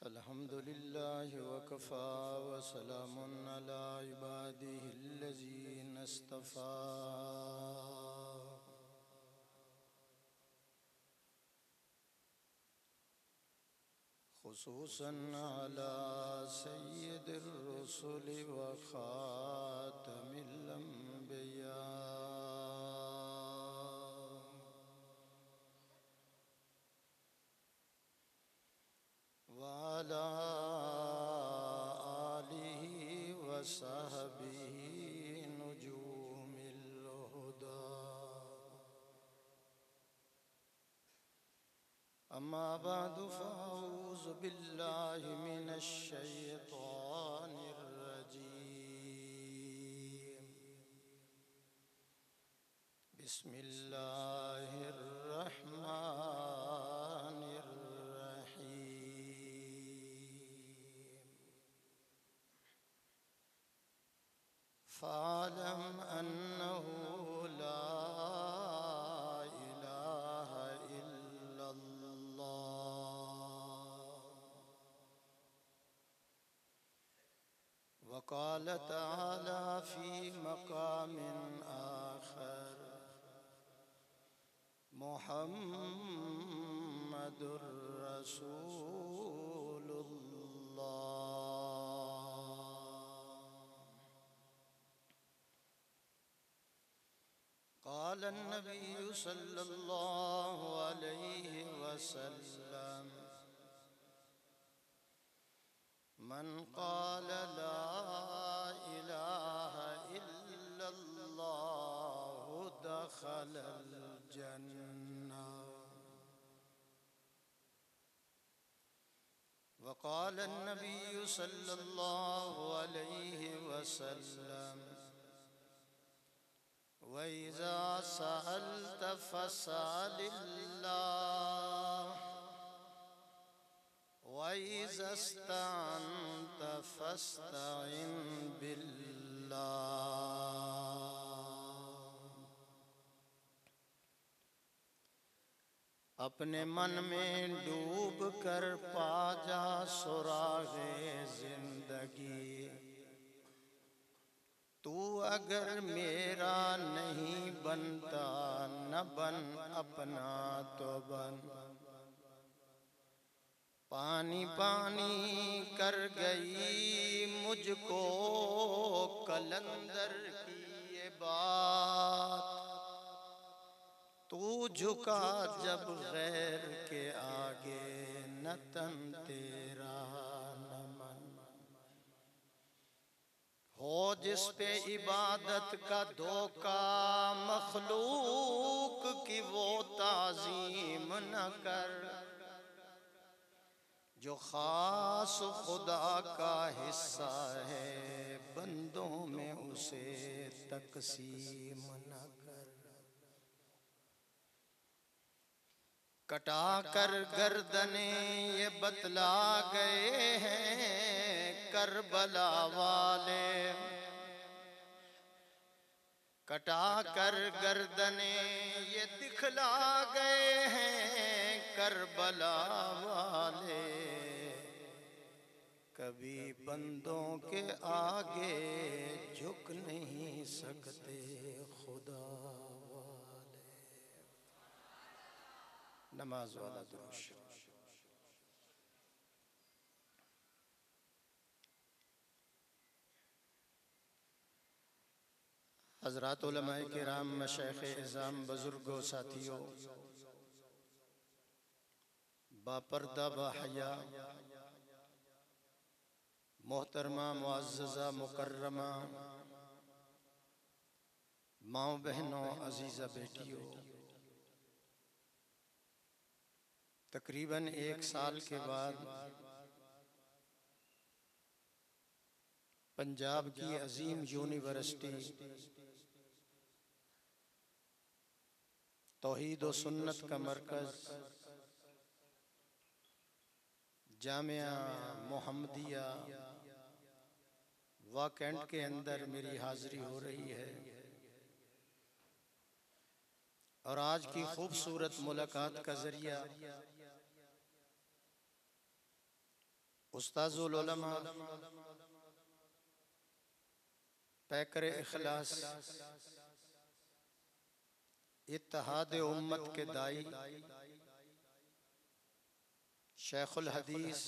अल्हम्दुलिल्लाह वकफ़ा वसलामुन अला इबादिहिल्लज़ीना इस्तफ़ा। खुसूसन अला सय्यिदिर रुसुलि व ख़ातमिल अंबिया व अला आलिहि व सहबिहि नुजूमिल हुदा। अम्मा बअदु फ़अऊज़ु बिल्लाहि मिनश शैतानिर रजीम। बिस्मिल्लाहिर रहमानिर रहीम। फ़अलम अन्नहु ला इलाहा वक़ाल तआला फ़ी मक़ामिन आख़र मुहम्मदुर रसूलुल्लाह। क़ाल अन्नबिय्यु सल्लल्लाहु अलैहि वसल्लम मन क़ाल ला इलाहा इल्लल्लाहु दख़लल जन्नह। वक़ाल अन्नबिय्यु सल्लल्लाहु अलैहि वसल्लम व इज़ा सअल्त फ़स्अलिल्लाह व इज़ा इस्तअन्त फ़स्तइन बिल्लाह। अपने मन में डूब कर पा जा सुराग़े ज़िंदगी। तू अगर मेरा नहीं बनता न बन अपना तो बन। पानी पानी कर गई मुझको कलंदर की ये बात। तू झुका जब गैर के आगे न तन तेरा न मन। हो जिस पे इबादत का धोखा मखलूक की वो ताज़ीम न कर। जो खास खुदा का हिस्सा है बंदों में उसे तकसीम न कर। कटा कर गर्दने ये बतला गए हैं करबला वाले। कटा कर गर्दने ये दिखला गए हैं करबला वाले। कभी बंदों के आगे झुक नहीं सकते खुदा वाले। नमाज वाला दुरूद। हज़रात उलमाए किराम, मशाइख़े इज़ाम, बुज़ुर्गों, साथियों, बापर्दा बाहया मोहतरमा मुअज़्ज़ज़ा मुकर्रमा माँ बहनों, अजीज़ा बेटियों, तकरीबन 1 साल के बाद पंजाब की अजीम यूनिवर्सिटी तौहीद व सुन्नत का मरकज़ जामिया मोहम्मदिया वाकैंट के अंदर मेरी हाज़िरी हो रही है। और आज की खूबसूरत मुलाकात का जरिया उस्ताजुल उलमा पैकर इखलास इत्तेहाद उम्मत के दाई शेखुल हदीस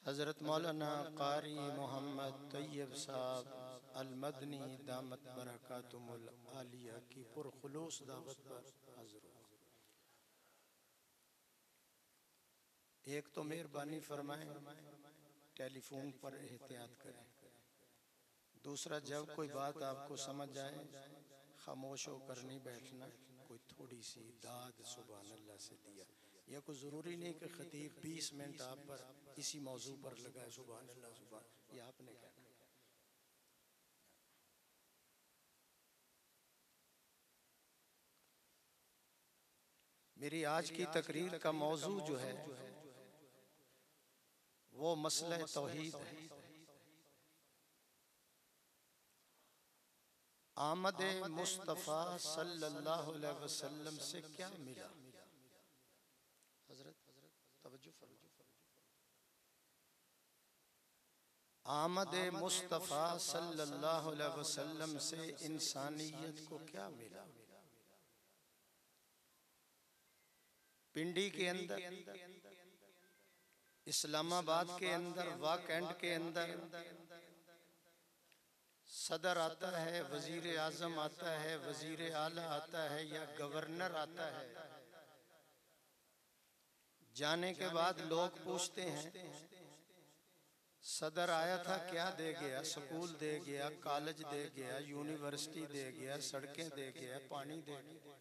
हज़रत मौलाना कारी मोहम्मद तैयब साहब अल मदनी दामत बरकातुहुल आलिया की पुरखुलूस दावत पर हाज़िर हुआ। एक तो मेहरबानी फरमाएं टेलीफोन पर एहतियात करें, दूसरा जब कोई बात आपको समझ आए खामोश होकर नहीं बैठना, कोई थोड़ी सी दाद सुभान अल्लाह से दिया। यह कोई ज़रूरी नहीं कि खतीब 20 मिनट आप पर इसी मौजू पर लगाए सुभान अल्लाह सुभान, ये आपने कहना। मेरी आज की तकरीर का मौजू जो है वो मसला तौहीद है। आमद मुस्तफ़ा सल्लल्लाहु अलैहि वसल्लम से क्या मिला? हजरत तवज्जो फरमाओ। आमद मुस्तफ़ा सल्लल्लाहु अलैहि वसल्लम से इंसानियत को क्या मिला? पिंडी के अंदर, इस्लामाबाद के अंदर, वाकएंड के अंदर सदर आता है, वजीर आजम आता है, वजीर आला आता है या गवर्नर आता है। जाने के बाद लोग पूछते हैं सदर आया था क्या दे गया? स्कूल दे गया, कॉलेज दे गया, यूनिवर्सिटी दे गया, सड़कें दे गया, पानी दे गया।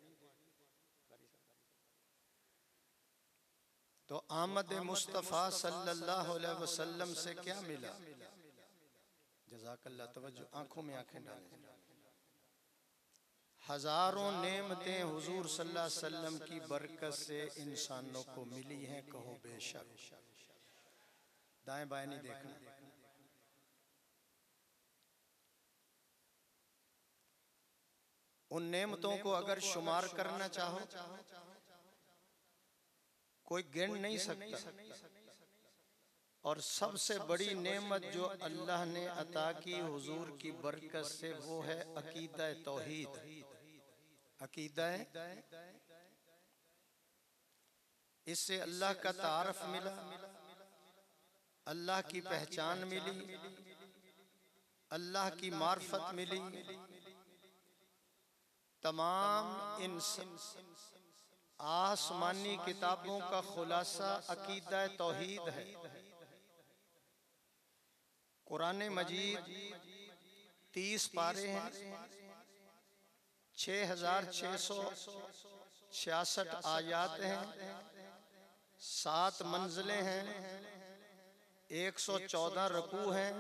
तो आमद मुस्तफ़ा सल्लल्लाहु अलैहि वसल्लम से क्या मिला? जज़ाकल्लाह, तवज्जो, आंखों में आंखें डालें। हजारों नेमतें हुजूर सल्लल्लाहु अलैहि वसल्लम की बरकत से इंसानों को मिली हैं, कहो बेशक। दाएं बाएं नहीं देखना। उन नेमतों को अगर शुमार करना चाहो कोई गिन नहीं सकता। और सबसे बड़ी नेमत जो अल्लाह ने अता की हुजूर की बरकत से वो है अकीदा तौहीद। अकीदा, इससे अल्लाह का तारफ मिला, अल्लाह की पहचान मिली, अल्लाह की मार्फत मिली। तमाम इन आसमानी किताबों का खुलासा अकीदा तौहीद है। कुरान मजीद 30 पारे हैं, 6666 आयात हैं, 7 मंजिलें हैं, 114 रकू हैं।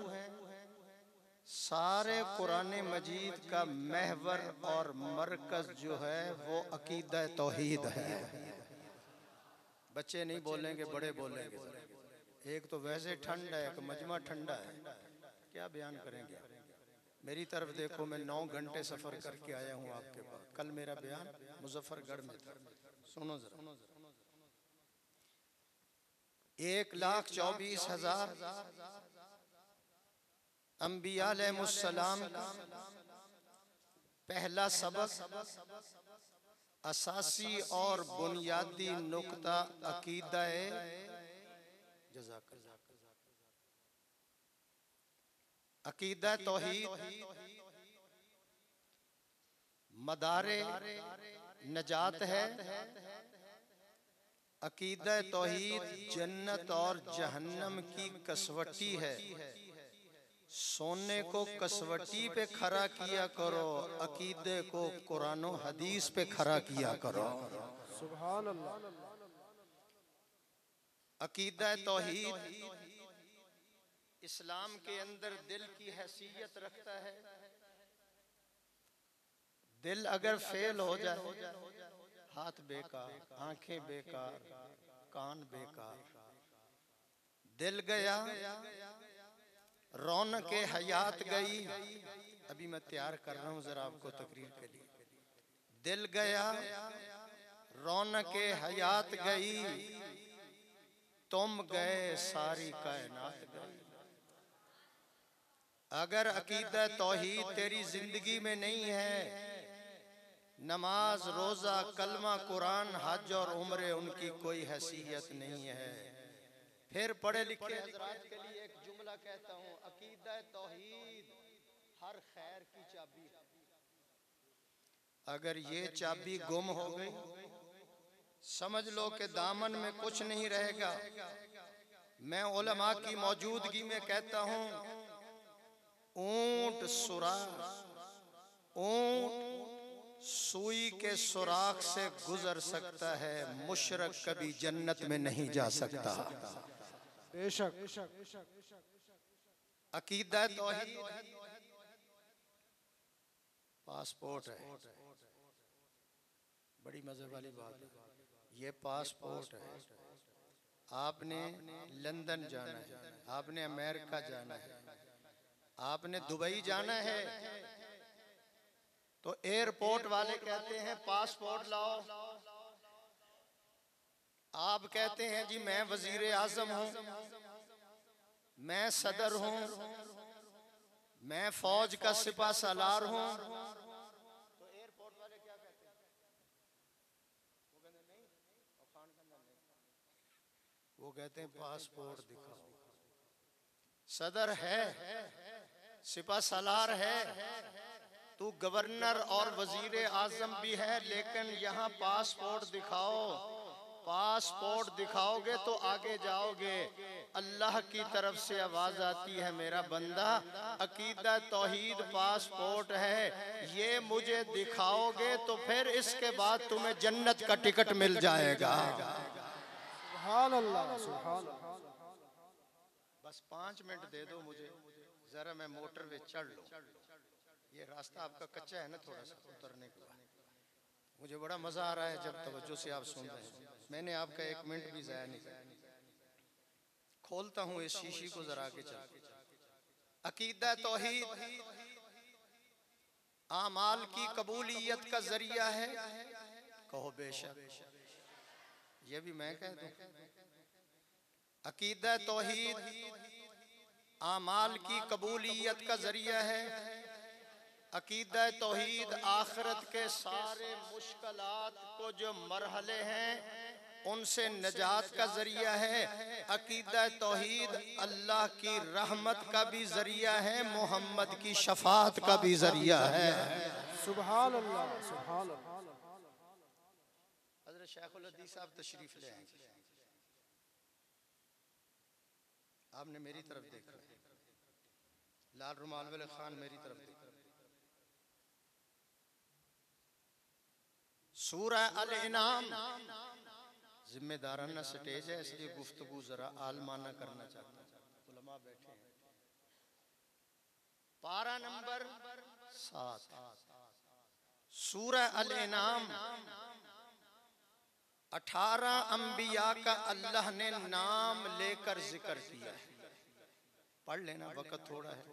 सारे कुरान मजीद का महवर और मरकज जो है वो अकीदा तौहीद है। बच्चे नहीं बोलेंगे, बड़े बोलेंगे। एक तो वैसे ठंड है, एक मजमा ठंडा है, क्या बयान करेंगे। मेरी तरफ देखो, मैं 9 घंटे सफर करके आया हूँ आपके पास। कल मेरा बयान मुजफ्फरगढ़ में था, सुनो जरा। 1,24,000 अंबिया अलैहिमुस्सलाम का पहला सबक, असासी और बुनियादी नुक्ता अकीदा अकीदा तौहीद मदारे नजात है। अकीदा तौहीद जन्नत और जहन्नम की कसवटी है। सोने को कसवटी पे खड़ा किया करो, अकीदे को कुरान और हदीस पे खड़ा किया करो। सुभान अल्लाह। अकीदा तौहीद इस्लाम के अंदर दिल की हैसियत रखता है। दिल अगर फेल हो जाए, हाथ बेकार, आंखें बेकार, कान बेकार। दिल गया, रौनक हयात गई। अभी मैं तैयार कर रहा हूँ जरा आपको तकरीर के लिए। दिल गया रौनके हयात गई, तुम गए सारी कायनात गई। अगर अकीदा तौहीद तेरी जिंदगी में नहीं है, नमाज रोजा कलमा कुरान हज और उम्रे उनकी कोई हैसियत नहीं है। फिर पढ़े लिखे हजरात के लिए एक जुमला कहता हूँ, अकीदा तौहीद हर खैर की चाबी है। अगर ये चाबी गुम हो गई, समझ लो कि दामन में कुछ नहीं रहेगा। मैं उलमा की मौजूदगी में कहता हूँ, ऊंट सुराख, ऊंट सुई के सुराख से गुजर सकता है, मुशरक कभी जन्नत में नहीं जा सकता। बेशक। अकीदा तौहीद पासपोर्ट है। बड़ी मजे वाली बात है, ये पासपोर्ट है। आपने लंदन जाना है, आपने अमेरिका जाना है, आपने दुबई जाना है, तो एयरपोर्ट वाले कहते हैं पासपोर्ट लाओ। आप कहते हैं जी मैं वजीर आजम हूं, मैं सदर हूं, मैं फौज का सिपा सालार हूं, तो एयरपोर्ट वाले क्या कहते हैं? वो कहते नहीं, वो कहते हैं पासपोर्ट दिखाओ। सदर है, सिपा सालार है, तू गवर्नर और वजीर आजम भी है, लेकिन यहाँ पासपोर्ट दिखाओ। पासपोर्ट दिखाओगे तो आगे जाओगे। अल्लाह की तरफ से आवाज आती है, मेरा बंदा अकीदा तौहीद पासपोर्ट है, ये मुझे दिखाओगे तो फिर इसके बाद तुम्हें जन्नत का टिकट मिल जाएगा। सुभान अल्लाह, सुभान अल्लाह। बस 5 मिनट दे दो मुझे, जरा मैं मोटर पे चढ़ लूं। ये रास्ता आपका कच्चा है ना, थोड़ा सा उतरने के बाद। मुझे बड़ा मजा आ रहा है जब तवज्जो से आप सुन रहे हैं। मैंने आपका 1 मिनट भी जाया नहीं किया। खोलता हूँ इस शीशी को जरा आगे चल। अकीदा तौहीद आमाल की कबूलियत का जरिया है। कहो बेशक, ये भी मैं कह दूं। अकीदा तौहीद आमाल की कबूलियत का जरिया है। अकीदा तौहीद आखिरत के सारे मुश्किलात को जो मरहले हैं उनसे नजात का जरिया है। अकीदा तौहीद अल्लाह की रहमत का भी जरिया है, मोहम्मद की शफाअत का भी जरिया है। सुभान अल्लाह, सुभान अल्लाह। हज़रत शेखुल हदीस साहब तशरीफ ले आए। आपने मेरी तरफ देखा, लाल रुमाल वाले खान मेरी तरफ देखा। सूरह अल इनाम जिम्मेदाराना स्टेज है, इसलिए गुफ्तगू जरा आलमाना करना चाहता हूं। उलमा बैठे हैं। पारा नंबर 7 सूरह अल इनाम। 18 अंबिया का अल्लाह ने नाम लेकर जिक्र किया है। पढ़ लेना, वक्त थोड़ा है।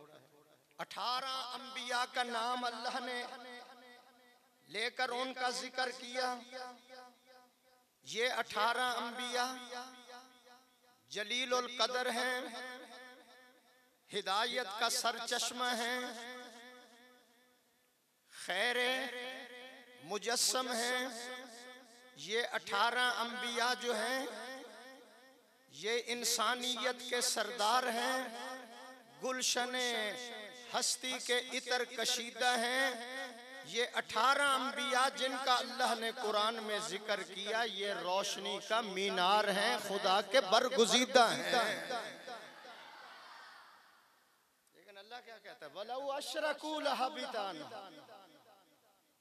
18 अंबिया का नाम अल्लाह ने लेकर उनका जिक्र किया। ये 18 अंबिया जलीलुल कदर हैं, हिदायत का सरचश्मा है, खैरे मुजस्सम हैं। ये 18 अंबिया जो हैं ये इंसानियत के सरदार हैं, गुलशने हस्ती के इतर कशीदा हैं। ये 18 अंबिया जिनका अल्लाह ने कुरान में जिक्र किया, ये रोशनी का मीनार है, खुदा के बरगुजीदा हैं। लेकिन अल्लाह क्या कहता है, वलौ अशरकू लहबितान,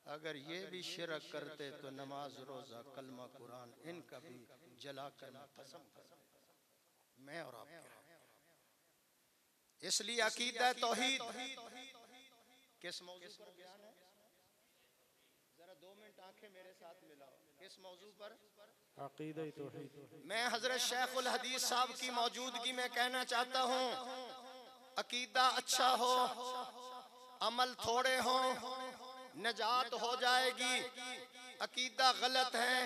अगर ये भी शिरक करते तो नमाज रोजा कलमा कुरान इनका भी जला कर कसम मैं और आप। इसलिए अकीदा तौहीद किस मौजू पर बयान है? जरा 2 मिनट आंखें मेरे साथ मिलाओ। किस मौजू पर? अकीदा तौहीद। मैं हजरत शेखुल हदीस साहब की मौजूदगी में कहना चाहता हूँ, अकीदा अच्छा हो, अमल थोड़े हो, नजात हो जाएगी। अकीदा गलत है,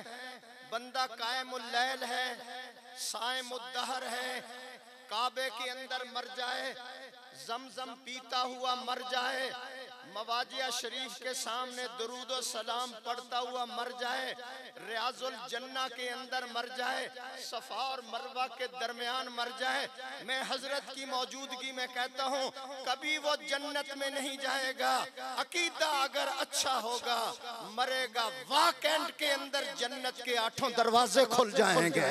बंदा कायमुल लैल है, साइमुद दहर है, काबे के अंदर मर जाए, जमजम पीता हुआ मर जाए, मवाजिया शरीफ के सामने दुरूद और सलाम पढ़ता हुआ मर जाए, रियाजुल जन्ना के अंदर मर जाए, सफा और मरवा के दरमियान मर जाए, मैं हजरत की मौजूदगी में कहता हूँ कभी वो जन्नत में नहीं जाएगा। अकीदा अगर अच्छा होगा, मरेगा वाकैंड के अंदर जन्नत के 8 दरवाजे खुल जाएंगे।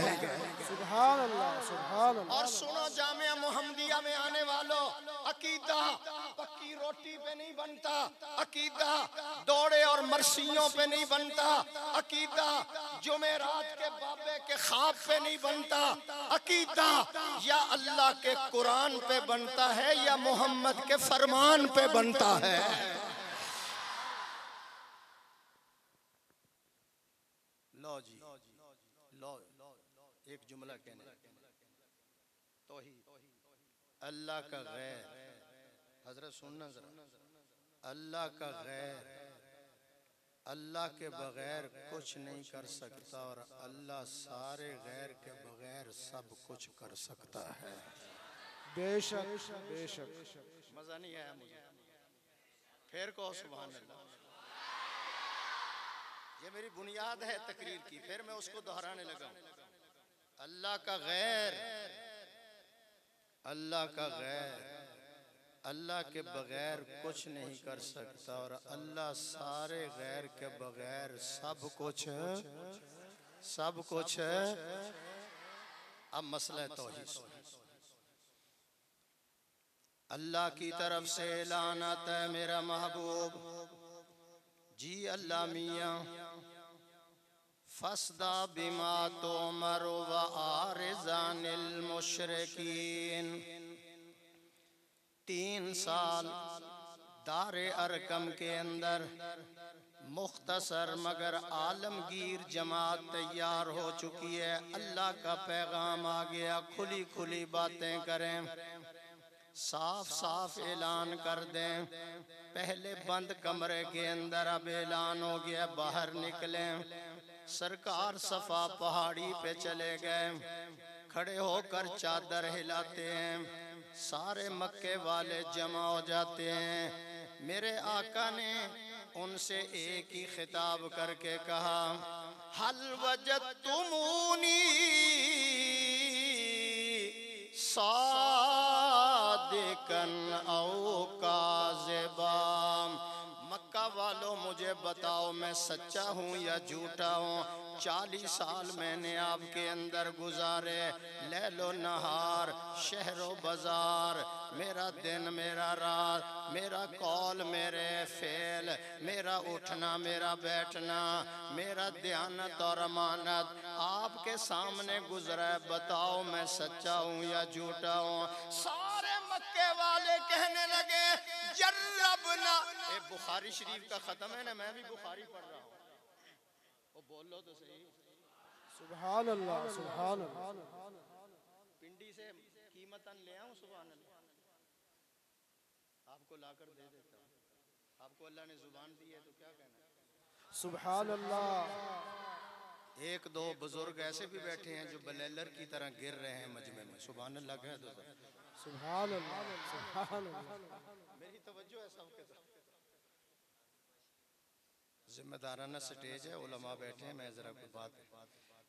सुभान अल्लाह, सुभान अल्लाह। और सुनो जामिया मोहम्मदिया में आने वालों, अकीदा पक्की रोटी पे नहीं बनता, अकीदा दौड़े और मरसियों पे नहीं बनता, अकीदा जुमेरात के बाबे के ख्वाब पे नहीं बनता, अकीदा या अल्लाह के कुरान पे बनता है या मोहम्मद के फरमान पे बनता है। लो जी, लो एक जुमला कहने, तौहीद अल्लाह का गैर, हजरत सुनना जरा, अल्लाह का गैर अल्लाह के बगैर कुछ नहीं कर सकता और अल्लाह सारे गैर के बगैर सब कुछ कर सकता है। बेशक बेशक। मजा नहीं आया मुझे, फिर कहो सुभान अल्लाह। ये मेरी बुनियाद है तकरीर की, फिर मैं उसको दोहराने लगा। अल्लाह का गैर, अल्लाह का गैर अल्लाह के बगैर कुछ नहीं कर सकता और अल्लाह सारे गैर के बगैर सब कुछ है। अब मसला तौहीद, अल्लाह की तरफ से ऐलान आता है, मेरा महबूब जी अल्लाह मियाँ, फस्दा बिमा तुमर व आरिज़ानिल मुशरिकीन। 3 साल दारे अरकम के अंदर मुख्तसर मगर आलमगीर जमात तैयार हो चुकी है। अल्लाह का पैगाम आ गया, खुली खुली बातें करें, साफ साफ ऐलान कर दें। पहले बंद कमरे के अंदर, अब ऐलान हो गया, बाहर निकलें। सरकार सफा पहाड़ी पे चले गए, खड़े होकर चादर हिलाते हैं, सारे मक्के वाले जमा हो जाते हैं। मेरे आका ने उनसे एक ही खिताब करके कहा, हल वजदतुमूनी सादिकन औ काज़िबा। मक्का वालों मुझे बताओ मैं सच्चा हूँ या झूठा हूँ। 40 साल मैंने आपके अंदर गुजारे, लैलो नहार, शहरो बाजार, मेरा दिन मेरा रात, मेरा कौल मेरे फेल, मेरा उठना मेरा बैठना, मेरा दयानत और अमानत आपके सामने गुजरा। बताओ मैं सच्चा हूँ या झूठा हूँ। सारे मक्के वाले कहने लगे जर्रबना। ये बुखारी शरीफ का खत्म है ना, मैं भी बुखारी पढ़ रहा हूँ, वो बोल लो तो सही। सुभान अल्लाह, सुभान अल्लाह। पिंडी से कीमतन ले आऊं, सुभान अल्लाह, आपको लाकर दे देता हूँ। आपको अल्लाह ने जुबान दी है तो क्या कहना। सुभान अल्लाह। 1-2 बुजुर्ग ऐसे भी बैठे हैं जो बलेलर की तरह गिर रहे हैं मजमे में। सुभान अल्लाह कह दो। सुभान अल्लाह, सुभान अल्लाह। मेरी तवज्जो है सबके तरफ। जिम्मेदाराना स्टेज है, उलमा बैठे हैं, मैं जरा कोई बात।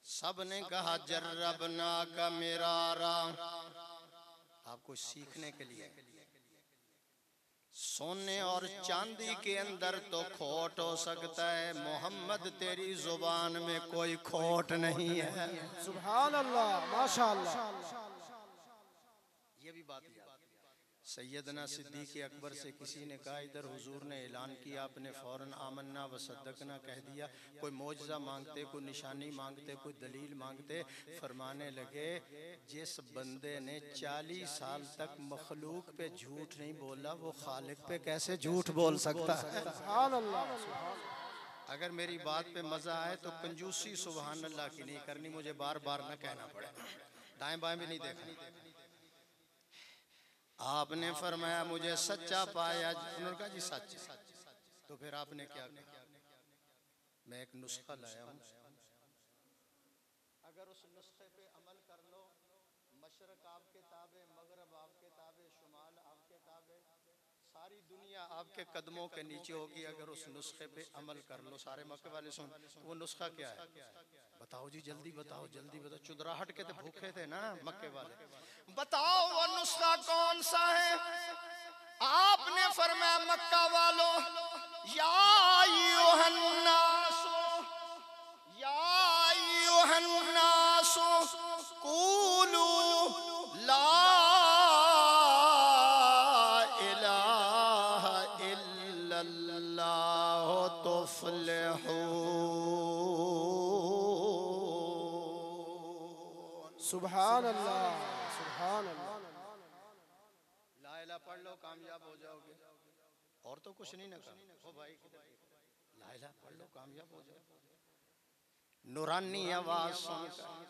सब ने कहा जर्रबना का मिरारा। आपको सीखने के लिए, सोने और चांदी के अंदर तो खोट हो सकता है, मोहम्मद तेरी जुबान में कोई खोट नहीं है। सुभान अल्लाह, माशाअल्लाह। ये भी बात याद। सैयदना सिद्दीक़ अकबर से किसी ने कहा, इधर हुजूर ने ऐलान किया, आपने फौरन आमन्ना व सद्दकना कह दिया। कोई मौजज़ा मांगते, कोई निशानी मांगते, कोई दलील मांगते। फरमाने लगे जिस बंदे ने 40 साल तक मखलूक पे झूठ नहीं बोला, वो खालिक पे कैसे झूठ बोल सकता है। सुभान अल्लाह। अगर मेरी बात पे मजा आए तो कंजूसी सुभान अल्लाह की नहीं करनी, मुझे बार बार न कहना पड़े, दाएं बाएं भी नहीं देखना। आपने फरमाया मुझे सच्चा पाया। उन्होंने कहा जी सच। तो फिर आपने क्या कहा? मैं एक नुस्खा लाया हूँ, अगर उस नुस्खे पे अमल कर लो, मशरक आपके ताबे, मगरब आपके ताबे, शुमाल आपके ताबे, सारी दुनिया आपके कदमों के नीचे होगी। अगर उस नुस्खे पे अमल कर लो। सारे मक्के वाले सुन, वो नुस्खा क्या है? बताओ जी, जल्दी बताओ, जल्दी बताओ। चुदराहट के तो भूखे थे ना मक्के वाले। बताओ वो नुस्खा कौन सा है? आपने फरमाया मक्का वालों, या अय्युहन्नास, या अय्युहन्नास कूलू ला इलाहा इल्लल्लाह तुफ्लिहून। सुभान अल्लाह, सुभान अल्लाह। ला इलाहा पढ़ लो, कामयाब हो जाओगे। और तो कुछ नहीं ना कहा। ओ भाई, ला इलाहा पढ़ लो, कामयाब हो जाओगे। नूरानी आवाज सुनकर,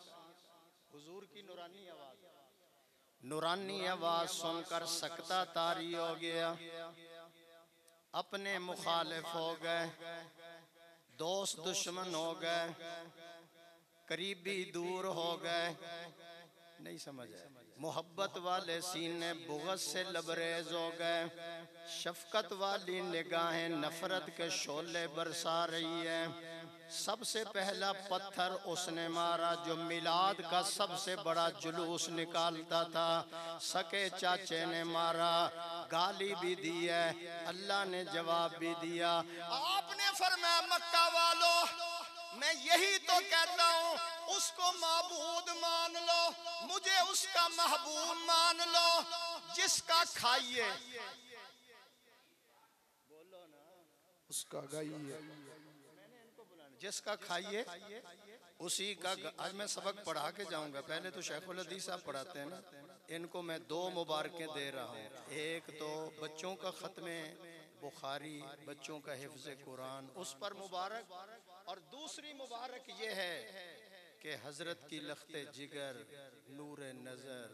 हुजूर की नूरानी आवाज, नूरानी आवाज सुनकर सकता तारी हो गया। अपने मुखालिफ हो गए, दोस्त दुश्मन हो गए, करीबी दूर हो गए। नहीं समझ आया? मोहब्बत वाले सीने बुग़्ज़ से लबरेज हो गए, शफकत वाली निगाहें नफरत के शोले बरसा रही है। सबसे पहला पत्थर उसने मारा जो मिलाद का सबसे बड़ा जुलूस निकालता था। सके चाचे ने मारा, गाली भी दी है, अल्लाह ने जवाब भी दिया। आपने फरमाया मक्का वालों, मैं यही तो कहता हूँ, उसको माबूद मान लो, मुझे उसका महबूब मान लो। जिसका खाइए, बोलो ना, उसका गाइए, जिसका खाइए उसी का। आज मैं सबक पढ़ा के जाऊंगा। पहले तो शेखुल हदीस साहब पढ़ाते हैं ना, इनको मैं दो मुबारकें दे रहा हूँ। एक तो बच्चों का खत्मे बुखारी, बच्चों का हिफ्ज़ कुरान, उस पर मुबारक। और दूसरी मुबारक ये है कि हजरत की लख्ते जिगर, नूर नज़र,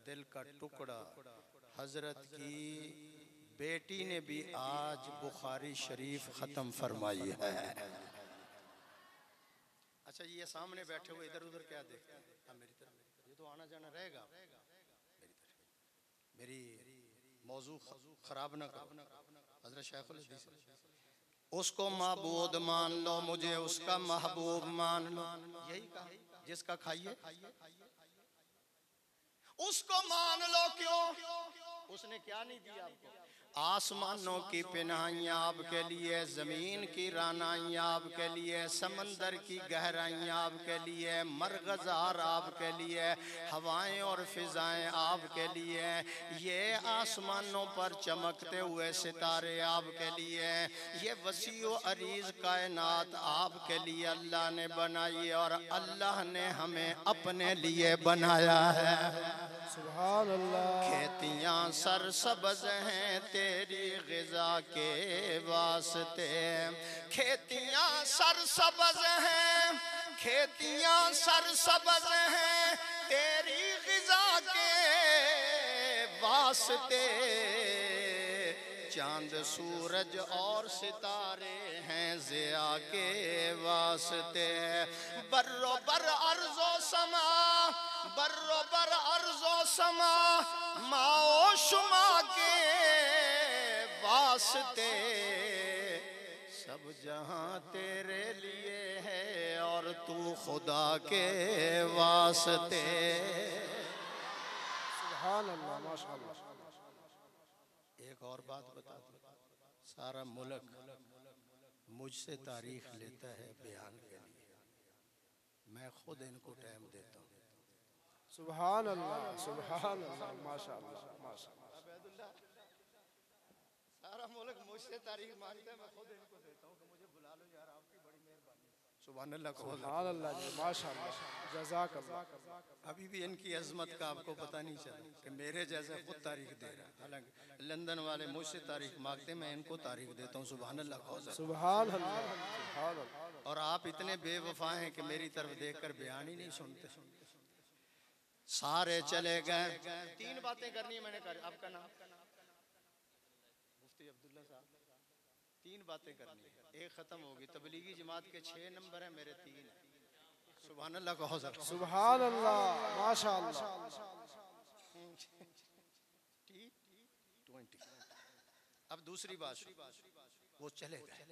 दिल का टुकड़ा, हजरत की बेटी ने भी आज बुखारी शरीफ ख़त्म फरमाई है। अच्छा, ये सामने बैठे हुए इधर उधर क्या देखते हैं? मेरी तरफ, ये तो आना जाना रहेगा। मेरी मौजू खराब ना करो। हजरत शेखुल हदीस, उसको महबूद मान लो, मुझे उसका महबूब मान लो। यही कहा, जिसका खाइए उसको मान लो। क्यों? उसने क्या नहीं दिया आपको? आसमानों की पिनाइयाँ आपके लिए, ज़मीन की रानाइयाँ आपके लिए, समंदर की गहराइयाँ आपके लिए, मरग़ज़ार आपके लिए, हवाएं और फ़िज़ाएं आपके लिए, ये आसमानों पर चमकते हुए सितारे आपके लिए, ये वसी व अरीज़ कायनात आपके लिए अल्लाह ने बनाई और अल्लाह ने हमें अपने लिए बनाया है। सुभान अल्लाह। खेतियाँ सरसब्ज़ हैं तेरी ग़िज़ा के वास्ते, खेतियाँ सरसब्ज़ हैं, खेतियाँ सरसब्ज़ हैं तेरी ग़िज़ा के वास्ते। चांद सूरज और सितारे हैं ज़िया के वास्ते। बर्रो बर अर्ज़ो समा, बर्रो बर अर्ज़ो समा, माओ शुमा के वास्ते। सब जहां तेरे लिए है और तू खुदा के वास्ते। सुभान अल्लाह, माशाअल्लाह। एक और बात बता दूं, सारा मुल्क मुझसे तारीख लेता है बयान के लिए, मैं खुद इनको टाइम देता हूँ। सुभान अल्लाह, सुभान अल्लाह, माशाअल्लाह, माशाअल्लाह। सारा मुल्क मुझसे तारीख मांगता है, मैं खुद इनको देता हूँ कि मुझे बुला लो यार, आपकी बड़ी मेहरबानी। सुभान अल्लाह, सुभान अल्लाह जी, माशाअल्लाह, जज़ाकल्लाह। अभी भी इनकी अजमत का आपको पता नहीं चला कि मेरे जैसे खुद तारीख दे रहा है। हालांकि लंदन वाले मुझसे तारीख मांगते, मैं इनको तारीख देता हूँ। सुभान अल्लाह, सुभान अल्लाह, सुभान अल्लाह। और आप इतने बेवफा हैं कि मेरी तरफ देखकर बयान ही नहीं सुनते। सारे चले गए। तीन बातें करनी है मैंने कर। आपका नाम? मुफ्ती अब्दुल्ला साहब। तीन बातें करनी है, एक खत्म होगी। तबलीगी जमात के 6 नंबर है, मेरे 3 है। सुभान अल्लाह कहो सर। सुभान अल्लाह माशाअल्लाह। 20। अब दूसरी बात, वो चले गए,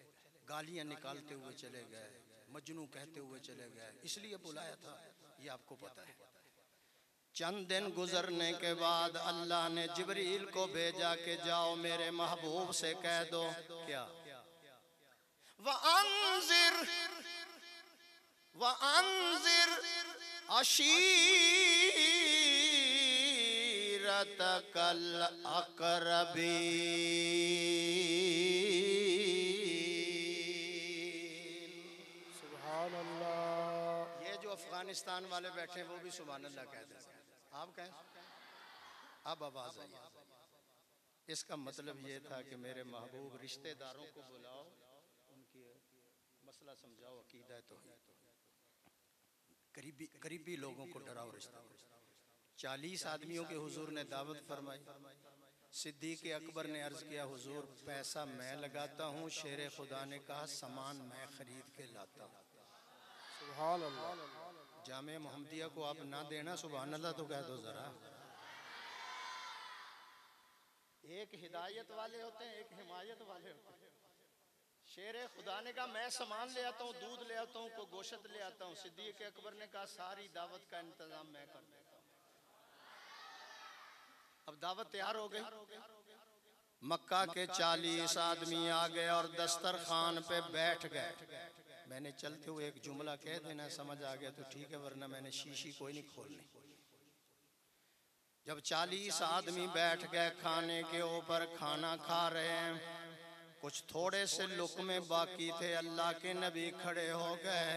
गालियां निकालते हुए चले गए, मजनू कहते हुए चले गए, इसलिए बुलाया था, ये आपको पता है। चंद दिन गुजरने के बाद अल्लाह ने जिब्रील को भेजा कि जाओ मेरे महबूब से कह दो, क्या, वअंज़िर अशीरतकल अक़रबीन। सुभान अल्लाह। ये जो अफगानिस्तान वाले बैठे हैं वो भी सुभान अल्लाह कहते हैं, आप कहें। अब आवाज आई। इसका मतलब ये था कि मेरे महबूब रिश्तेदारों को बुलाओ, उनकी मसला समझाओ, अकीदा तो करीबी लोगों को डराओ, रिश्ता। 40 आदमियों के हुजूर ने दावत फरमाई। सिद्दीक़ अकबर ने अर्ज किया, हुजूर पैसा मैं लगाता हूँ, शेर खुदा ने कहा सामान मैं खरीद के लाता हूँ। सुभान अल्लाह। जामे मोहम्मदिया को आप ना देना सुभान अल्लाह तो कह दो जरा। एक हिदायत वाले होते हैं, एक हिमायत वाले होते हैं। शेर खुदा ने कहा मैं सामान ले आता हूँ, दूध ले आता हूँ, को गोश्त ले आता हूँ। सिद्दीक़ अकबर ने कहा सारी दावत का इंतजाम मैं कर देता हूँ। अब दावत तैयार हो गई। मक्का के 40 आदमी आ गए और दस्तरखान पे बैठ गए। मैंने चलते हुए एक जुमला कह देना, समझ आ गया तो ठीक है, वरना मैंने शीशी कोई नहीं खोलनी। जब 40 आदमी बैठ गए, खाने के ऊपर खाना खा रहे हैं, कुछ थोड़े से लुक़मे बाकी थे। अल्लाह के नबी खड़े हो गए,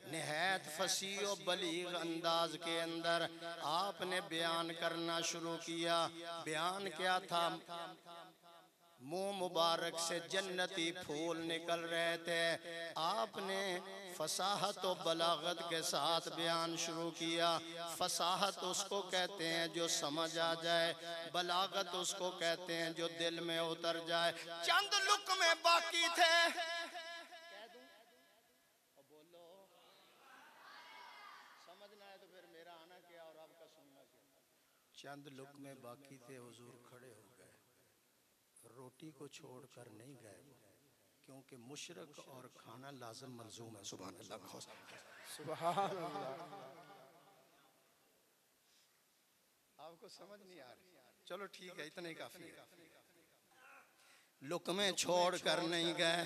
निहायत फसीह और बलीग अंदाज के अंदर आपने बयान करना शुरू किया। बयान क्या था? मुंह मुबारक से जन्नती फूल निकल रहे थे। आपने फसाहत और बलागत के साथ बयान शुरू किया। फसाहत उसको कहते हैं जो समझ आ जाए, बलागत उसको कहते हैं जो दिल में उतर जाए। चंद लुक़मे बाकी थे, बोलो समझना है तो फिर मेरा आना क्या और आपका सुनना क्या। चंद लुक़मे बाकी थे, हुजूर खड़े हो गए, रोटी को छोड़कर नहीं गए, क्योंकि मुशरक और खाना लाज़िम मंजूम है। सुभान अल्लाह। सुभान अल्लाह। आपको समझ नहीं आ रही? चलो ठीक है, इतना ही काफी है। लुक़मे छोड़कर नहीं गए।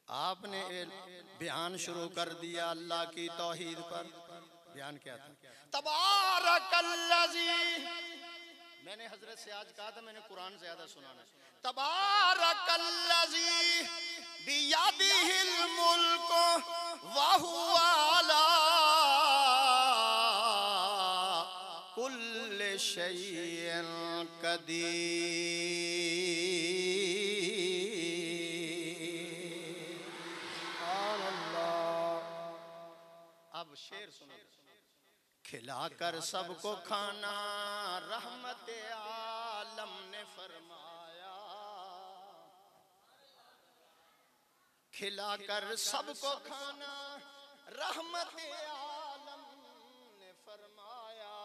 आपने बयान शुरू कर दिया अल्लाह की तौहीद पर। बयान क्या था? तबारकल्लज़ी, मैंने हजरत से आज कहा था, मैंने कुरान ज्यादा सुनाना। तबारकल्लज़ी बियदिहिल मुल्क व हुवा अला कुल्लि शैइन क़दीर। अब शेर सुनो। खिलाकर सबको खाना रहमत आलम ने फरमाया। खिलाकर सबको खाना रहमत आलम ने फरमाया।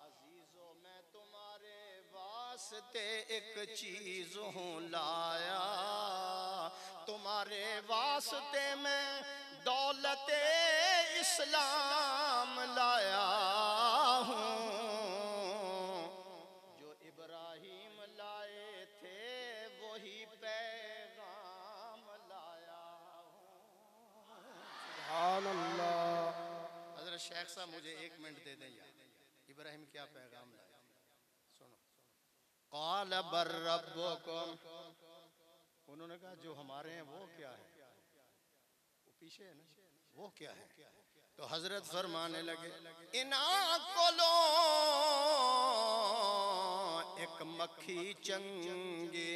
अजीजों मैं तुम्हारे वास्ते एक चीज हूँ लाया। तुम्हारे वास्ते मैं दौलते इस्लाम लाया हूँ, जो इब्राहिम लाए थे वही पैगाम लाया हूँ। सुभान अल्लाह। हज़रत शेख साहब मुझे 1 मिनट दे दें यार। इब्राहिम क्या पैगाम लाया? सुनो। क़ाल बर रब्बुकुम, उन्होंने कहा जो हमारे हैं वो क्या है? वो पीछे है ना, वो क्या है? तो हजरत फरमाने लगे इना कोलो एक मक्खी चंगी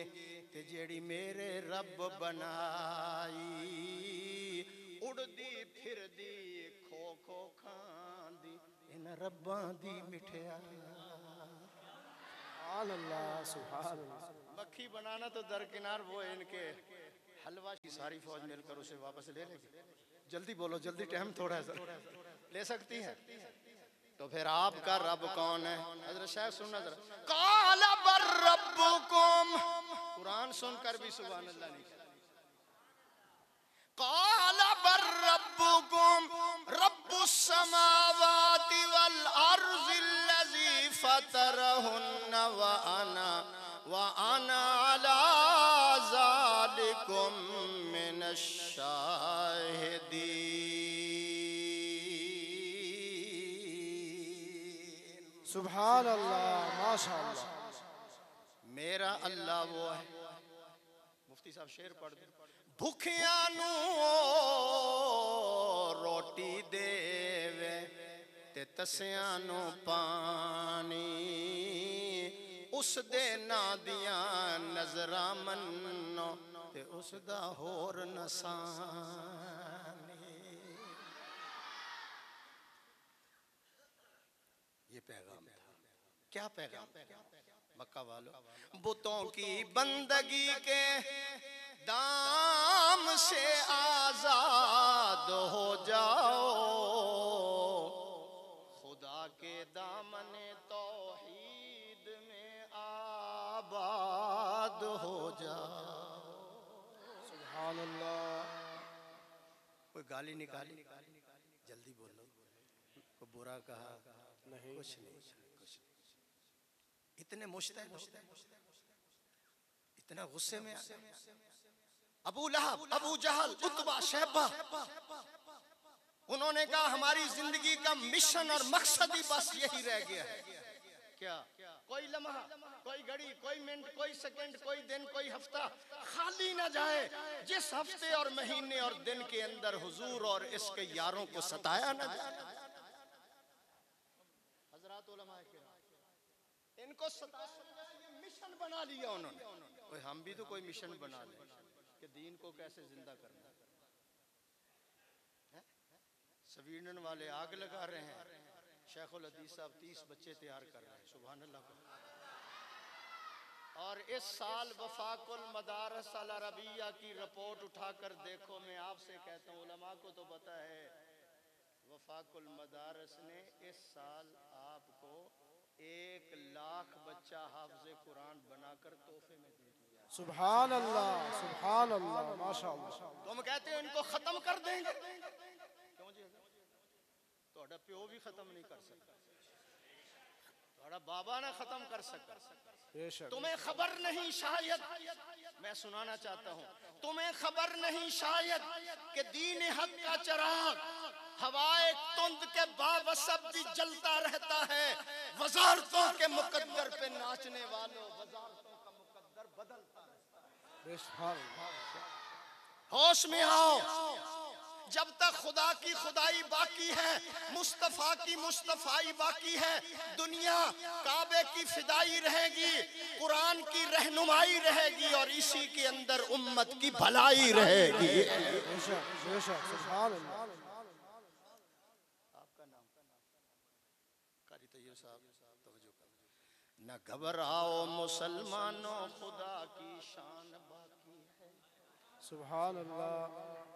ते जेड़ी मेरे रब बनाई। उड़दी फिरदी खो खो खांदी इन रब्बां दी मिठिया। सुभान अल्लाह, सुभान अल्लाह। मक्खी बनाना तो दरकिनार, वो इनके हलवा की सारी फौज मिलकर उसे वापस ले लेगी। जल्दी बोलो, जल्दी, टाइम थोड़ा है सर। ले सकती है? तो फिर आपका रब कौन है? हजरत शाह सुनना जरा। काला बर रब्बुकुम, कुरान सुनकर भी सुभान अल्लाह नहीं। काला बर रब्बुकुम रब्बुस समावाति वल अर्ज़िल्लज़ी फतरहुन्ना व अना अला ज़ालिकुम मिनश शाहिदीन। सुभान अल्लाह, माशाअल्लाह। मेरा अल्लाह वो है। मुफ्ती साहब शेर पढ़ दे। भूखियां नू रोटी देवे ते तसियां नू पानी, उस दे ना दियां नजरां मन्नो ते उस दा होर नसानी। ये पैगाम था। क्या पैगाम? मक्का वालों, बुतों की बंदगी के दाम से आजाद हो जाओ, खुदा के दामने तौहीद में आबाद हो जाओ। सुभान अल्लाह। कोई गाली निकाली? जल्दी बोलो। कोई बुरा कहा? नहीं, कुछ नहीं, कुछ नहीं। इतने मुश्तैद, इतना गुस्से में अबू लहब, अबू जहल, उतबा, शैबा, उन्होंने कहा हमारी जिंदगी का मिशन और मकसद ही बस यही रह गया है। क्या? कोई लम्हा, कोई घड़ी, कोई मिनट, कोई सेकंड, कोई दिन, कोई हफ्ता खाली ना जाए जिस हफ्ते और महीने और दिन के अंदर हुजूर और इसके यारों को सताया ना जाए। हजरात उलमा के इनको सताया, ये मिशन बना लिया उन्होंने। ओए हम भी तो कोई मिशन बना लें कि दीन को कैसे जिंदा करना है। स्वीडन वाले आग लगा रहे हैं, शेखुल हदीस साहब 30 बच्चे तैयार कर रहे हैं। सुभान अल्लाह। और इस साल वफाकुल मदारस अल अरबिया की रिपोर्ट उठाकर देखो। मैं आपसे कहता हूँ, उलमा को तो पता है, वफाकुल मदारस ने इस साल आपको 1 लाख बच्चा हाफिज़े कुरान बनाकर तोहफे में दे दिया। सुभान अल्लाह, सुभान अल्लाह, माशाअल्लाह। तुम कहते हो इनको खत्म कर देंगे, क्यों जी? थोड़ा प्यो भी खत्म नहीं कर सकता, थोड़ा बाबा ना खत्म कर सकता। तुम्हें खबर नहीं शायद, मैं सुनाना चाहता हूँ, तुम्हें खबर नहीं शायद कि दीन हक का चिराग हवाए तुंद के बावसब भी जलता रहता है। वजारतों के मुकद्दर पे नाचने वालों, वजारतों का मुकद्दर बदलता रहता है। होश में आओ, जब तक खुदा की खुदाई बाकी है, मुस्तफा की मुस्तफाई बाकी है, दुनिया काबे की फिदाई रहेगी, कुरान की रहनुमाई रहेगी और इसी के अंदर उम्मत की भलाई रहेगी। आपका नाम? कारी तैयब साहब, तवज्जो करो। न घबराओ मुसलमानों, खुदा की शान बाकी है। सुभान अल्लाह।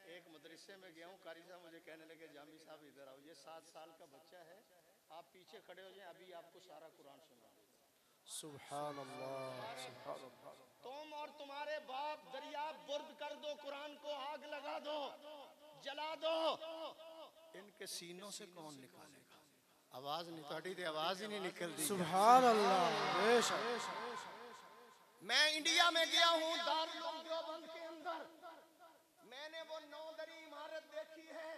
एक मदरसे में गया हूँ, कारी साहब मुझे कहने लगे जामी साहब इधर आओ, ये 7 साल का बच्चा है, आप पीछे खड़े हो जाएं, अभी आपको सारा कुरान सुना। सुभान अल्लाह, सुभान अल्लाह। तुम और तुम्हारे बाप दरिया बुर्द कर दो, कुरान को आग लगा दो, जला दो, इनके सीनों से कौन निकालेगा? आवाज नहीं, थोड़ी तो आवाज ही नहीं निकलती। सुभान अल्लाह। मैं इंडिया में गया हूँ, दारुल उलूम देवबंद के अंदर, मैंने वो 9 दरी इमारत देखी है।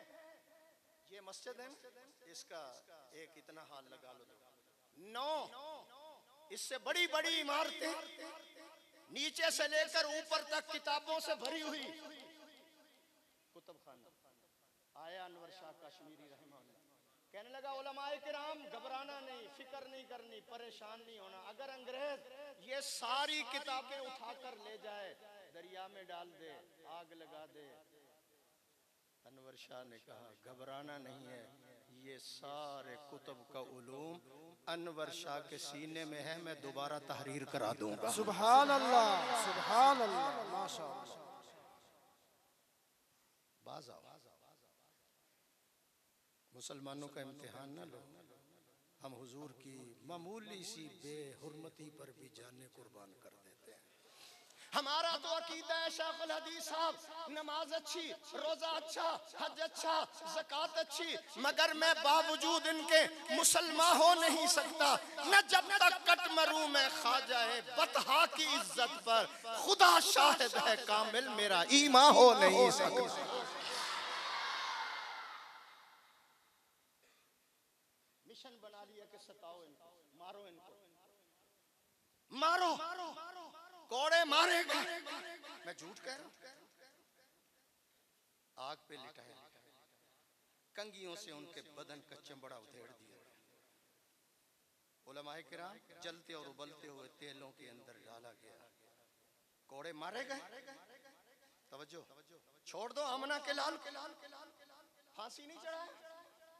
ये मस्जिद है, इसका एक इतना हाल लगा लो, 9 इससे बड़ी बड़ी इमारतें, नीचे से लेकर ऊपर तक किताबों से भरी हुई। कुतुब खाना आया अनवर शाह कश्मीरी रहमान, कहने लगा उलमाए किराम घबराना नहीं, फिक्र नहीं करनी, परेशान नहीं होना। अगर अंग्रेज ये सारी किताबें उठाकर ले जाए, दरिया में डाल दे, आग लगा दे, अनवर शाह ने कहा घबराना नहीं है, ये सारे कुतुब का उलूम अनवर शाह के सीने में है, मैं दोबारा तहरीर करा दूंगा। सुभान अल्लाह, सुभान अल्लाह, माशाअल्लाह। बाज आओ, मुसलमानों का इम्तिहान ना लो। हम हुजूर की मामूली सी बेहुरमती पर भी जाने कुर्बान कर देते हैं। हमारा तो अकीदा है शेखुल हदीस साहब, नमाज अच्छी, रोजा अच्छा, हज अच्छा, ज़कात अच्छी, मगर मैं बावजूद इनके मुसलमान हो नहीं सकता। न जब तक कट मरूं मैं ख्वाजा बतहा की इज्जत पर, खुदा शाहिद है कामिल मेरा ईमान हो नहीं सकता। मिशन बना लिया कि सताओ इनको, मारो इनको, मारो, कोड़े मारेगा। मैं झूठ कह रहा हूं? आग पे लिटाया, कंगियों से उनके बदन का चमड़ा उधेड़ दिया। उलमाए किराम जलते और उबलते हुए तेलों के अंदर डाला गया। कोड़े मारे गए। तवज्जो, छोड़ दो आमना के लाल, फांसी नहीं चढ़ाया,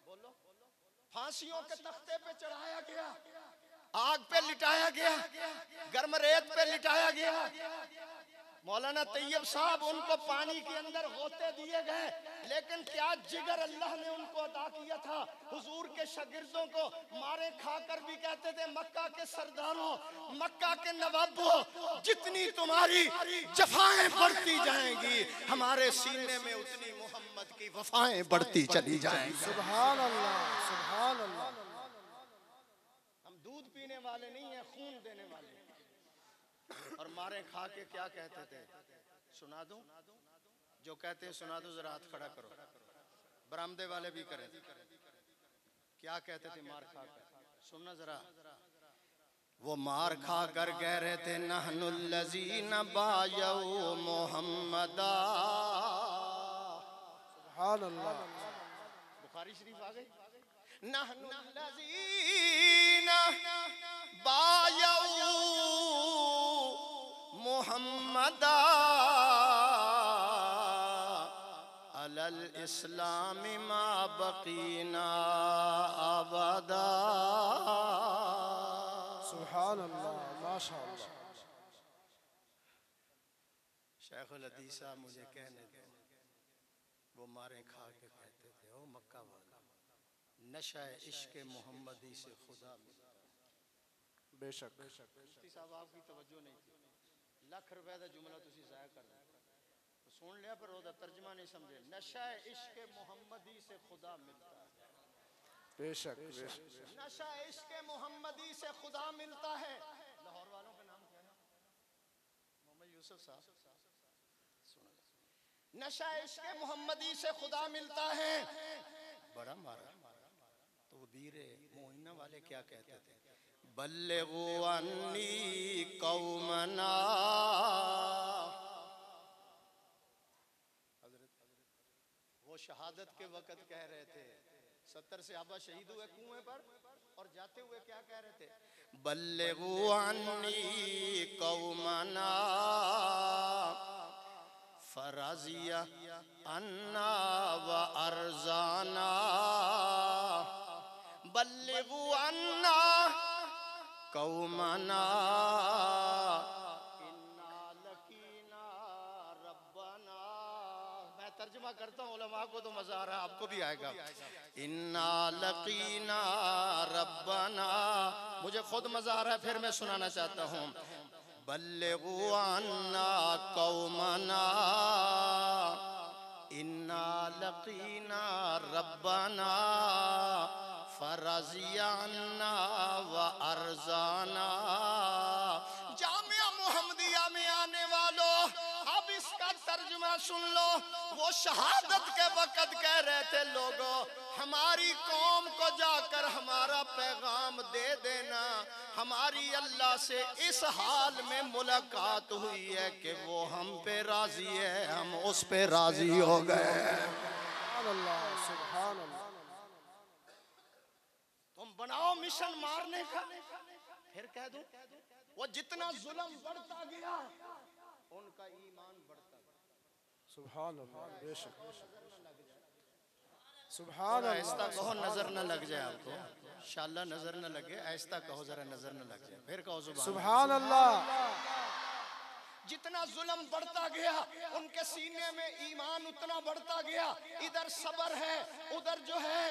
बोलो, फांसियों के तख्ते पे चढ़ाया गया, आग पे लिटाया गया, गर्म रेत पे लिटाया गया। मौलाना तैयब साहब उनको पानी के अंदर गोते दिए गए, लेकिन क्या जिगर अल्लाह ने उनको अता किया था। हुजूर के शागिर्दों को मारे खाकर भी कहते थे, मक्का के सरदारों, मक्का के नवाबों, जितनी तुम्हारी जफाएं बढ़ती जाएंगी, हमारे सीने में उतनी मोहम्मद की वफाएं बढ़ती चली जाएंगी। सुभान अल्लाह, सुभान अल्लाह। हम दूध पीने वाले नहीं है, खून देने वाले। और मारे खा के क्या कहते थे, सुना दूं? जो कहते हैं सुना दो, जरा हाथ खड़ा करो, बरामदे वाले भी करें। क्या कहते थे मार खा कर, सुनना जरा। वो मार खा कर कह रहे थे, नहनुल लजीना बायऊ मोहम्मदा। सुभान अल्लाह। बुखारी शरीफ आ गई। नहनुल लजीना बायऊ मोहम्मदा अलल इस्लामी मा बकीना अबदा। सुभान अल्लाह, माशाअल्लाह। शेखुल हदीस साहब मुझे कहने दो, वो मारे खा के कहते थे, ओ मक्का वाला, नशा इश्क मोहम्मदी से खुदा मिलता। बेशक। मुफ्ती साहब आपकी तवज्जो नहीं थी, लाख रुपए का जुमला तुसी जाया कर दिया, तो सुन लिया पर ओदा तर्जमा नहीं समझे। नशा इश्क मोहम्मदी से खुदा मिलता है। बेशक, नशा इश्क मोहम्मदी से खुदा मिलता है। लाहौर वालों का नाम क्या है? मोहम्मद यूसुफ साहब। नशा इश्क मोहम्मदी से खुदा मिलता है। बड़ा मारा। तो वो बीरे मोइना वाले क्या कहते थे, बल्लिगू अन्नी कौमना। वो शहादत के वक्त कह रहे थे, 70 सहाबा शहीद हुए कुएं पर, और जाते हुए क्या कह रहे थे, बल्लिगू अन्नी कौमना फराजिया अन्ना व अर्जाना। बल्लिगू अन्ना कौमना इन्ना लकीना रब्बना। मैं तर्जुमा करता हूँ, उलमा को तो मजा आ रहा है, आपको भी आएगा। इन्ना लकीना रब्बना, मुझे खुद मजा आ रहा है, फिर मैं सुनाना चाहता हूँ। बल्लिगू अन्ना कौमना इन्ना लकीना रब्बना फरजियाना व अर्जाना। जामिया मुहम्मदिया में आने वालों, अब इसका तर्जुमा सुन लो। वो शहादत के वक्त कह रहे थे, लोगों हमारी कौम को जाकर हमारा पैगाम दे देना, हमारी अल्लाह से इस हाल में मुलाकात हुई है कि वो हम पे राजी है, हम उस पे राजी हो गए। सुभान अल्लाह, सुभान अल्लाह। तुम बनाओ मिशन मारने का, फिर कह दो वो जितना जुल्म बढ़ता गया उनका ईमान बढ़ता गया। सुभान अल्लाह, बेशक। सुभान थोड़ा अल्लाह। ऐसा कहो नजर न लग जाए आपको, इंशाअल्लाह नजर न लगे, ऐसा कहो जरा नजर न लग जाए, फिर कहो सुभान अल्लाह। जितना जुल्म बढ़ता गया उनके सीने में ईमान उतना बढ़ता गया। इधर सबर है, उधर जो है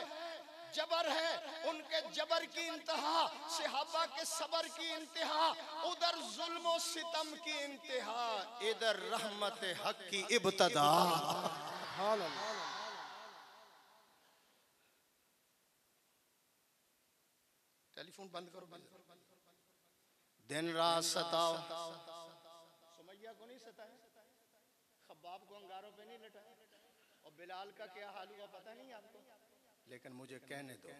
जबर है, उनके जबर की इंतहा, सहाबा के सबर की इंतहा, उधर जुल्म और सितम की इंतहा, इधर रहमत हक की इब्तदा। सुभान अल्लाह। टेलीफोन बंद करो, दिन रात सताओ, सुमैया को नहीं सताया, खब्बाब को अंगारों पे नहीं लटाया, और बिलाल का क्या हाल हुआ पता नहीं आपको। लेकिन मुझे कहने दो,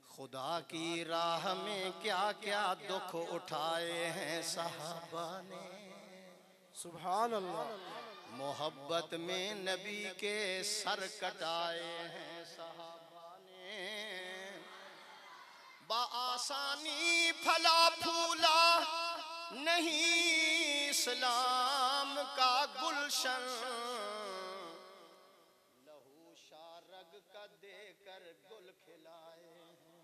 खुदा की राह में क्या क्या दुख उठाए हैं सहाबा ने, सुभान अल्लाह। मोहब्बत में नबी के सर कटाए हैं सहाबा ने, बाआसानी फला फूला नहीं इस्लाम का गुलशन, लहू शारग का देकर गुल खिलाए हैं।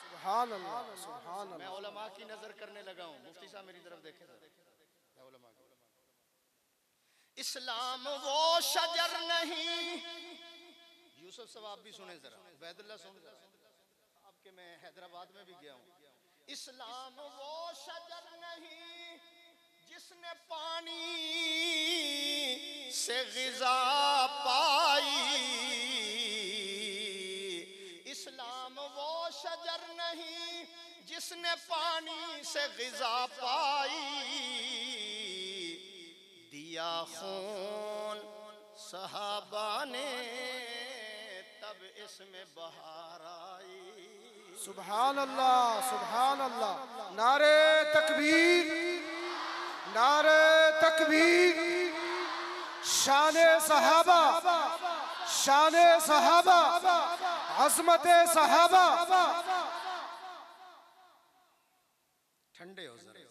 सुभान अल्लाह। सुभान मैं अल्लाह। उलमा की नजर करने लगा हूँ, मुफ्ती साहब मेरी तरफ देखें। मैं उलमा की, इस्लाम वो शजर नहीं, यूसुफ साहब आप भी सुने जरा, वैदुल्लाह सुन आपके, मैं हैदराबाद में भी गया हूँ। इस्लाम वो शजर नहीं जिसने पानी से ग़िज़ा पाई, इस्लाम वो शजर नहीं जिसने पानी से ग़िज़ा पाई, दिया खून सहाबा ने तब इसमें बहार आई। सुभान अल्लाह। सुभान अल्लाह। नारे तकबीर, नारे तकबीर। शाने सहाबा, शाने सहाबा, अज़मते सहाबा। ठंडे हो जरा,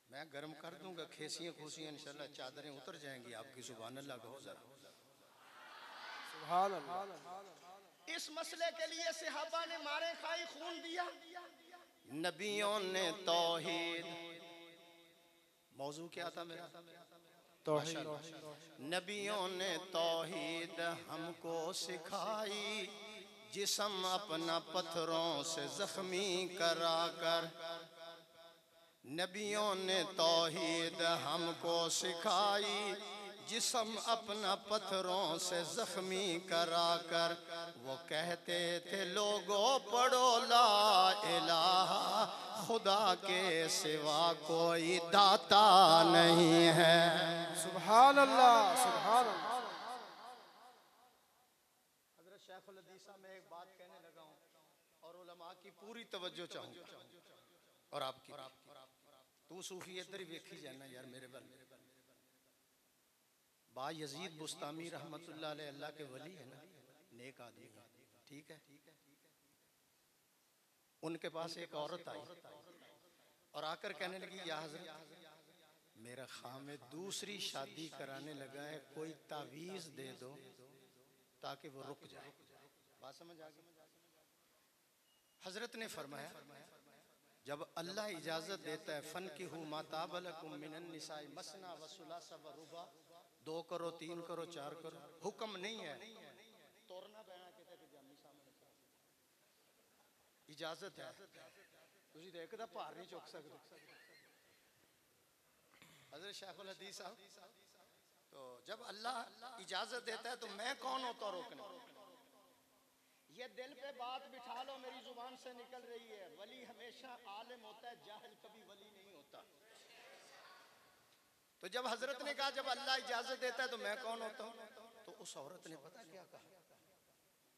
मैं गर्म कर दूंगा, खेसियां खुशियां इंशाल्लाह चादरें उतर जाएंगी आपकी। सुभान अल्लाह कहो जरा। सुभान अल्लाह। इस मसले के लिए सहाबा ने मारे खाई खून दिया। नबियों ने तौहीद, मौजू क्या था मेरा, तौहीद। नबियों ने तौहीद हमको सिखाई, जिस्म अपना पत्थरों से जख्मी करा कर, नबियों ने तौहीद हमको सिखाई, जिस्म अपना पत्थरों से जख्मी करा कर, वो कहते थे लोगों पढ़ो ला इलाहा, खुदा के सिवा कोई दाता नहीं है। सुभान अल्लाह। सुभान अल्लाह। हज़रत शेखुल हदीस साहब, मैं एक बात कहने लगा हूँ और उलमा की पूरी तवज्जो चाहूँगा, और आपकी, तू सूफी इधर ही वेखी जाना यार मेरे बल। बा यजीद बुस्तामी रहमतुल्लाह अलैह अल्लाह के वली है ना, नेक आदमी है, ठीक है। उनके पास एक औरत आई और आकर कहने लगी, या हजरत मेरा खामिद दूसरी शादी कराने लगा है, कोई तावीज दे दो ताकि वो रुक जाए। बात समझ आ गई? हजरत ने फरमाया, जब अल्लाह इजाजत देता है, फन की हूँ माताबलकुम मिनन निसाई मसना व सुलासा व रुबा, 2 करो 3 करो 4 करो, हुक्म नहीं है तोड़ना पैना कहते कि जामी सामने, इजाजत है, तुसी तो एक दा भार नहीं चुक सकते। हजरत शेखुल हदीस साहब, तो जब अल्लाह इजाजत देता है तो मैं कौन होता रोकने। ये दिल पे बात बिठा लो, मेरी जुबान से निकल रही है, वली हमेशा आलिम होता है, जाहिल कभी वली नहीं होता। तो जब हजरत ने कहा जब अल्लाह इजाजत देता है तो मैं कौन होता हूँ, तो उस औरत ने पता क्या कहा,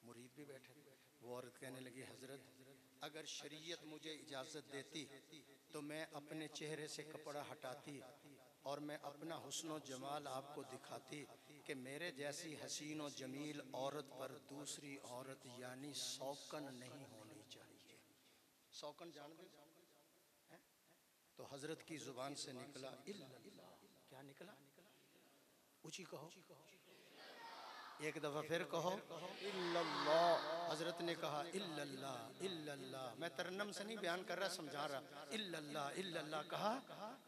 मुरीद भी बैठे, वो औरत कहने लगी, हजरत अगर शरीयत मुझे इजाजत देती तो मैं अपने चेहरे से कपड़ा हटाती और मैं अपना हुस्न जमाल आपको दिखाती कि मेरे जैसी हसीन और जमील औरत पर दूसरी औरत यानी शौकन नहीं होनी चाहिए। शौकन जान दे? तो हजरत की जुबान से निकला, इल्ला, क्या निकला? ऊंची कहो, एक दफा फिर कहो इल्लल्लाह। हजरत ने कहा इल्लल्लाह इल्लल्लाह। मैं तरन्नम से नहीं बयान कर रहा, समझा रहा। इल्लल्लाह इल्लल्लाह कहा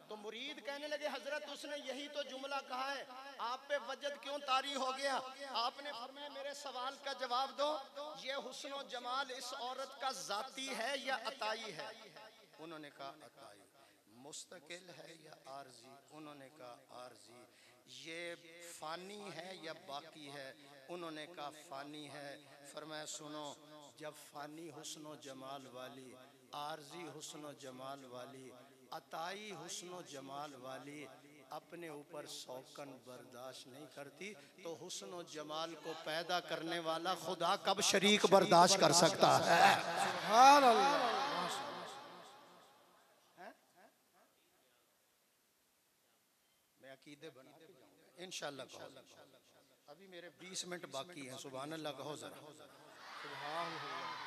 तो मुरीद कहने लगे हजरत उसने यही तो जुमला कहा है, आप पे वजद क्यों तारी हो गया? आपने फरमाया मेरे सवाल का जवाब दो, ये हुस्न और जमाल इस औरत का जाती है या अताई है? उन्होंने कहा अताई। मुस्तकिल है या आरजी? उन्होंने कहा आरजी। ये फानी है या बाकी है? उन्होंने कहा फानी है। फरमाया सुनो, जब फानी हुस्न जमाल वाली, आरजी हुस्न जमाल वाली, अताई हुस्न जमाल वाली अपने ऊपर शौकन बर्दाश्त नहीं करती, तो हुस्न जमाल को पैदा करने वाला खुदा कब शरीक बर्दाश्त कर सकता है? सुभान अल्लाह। मैं अकीदे बना के जाऊंगा इंशाअल्लाह। कहो अभी मेरे 20 मिनट बाकी हैं। सुभान अल्लाह कहो जरा। सुभान अल्लाह।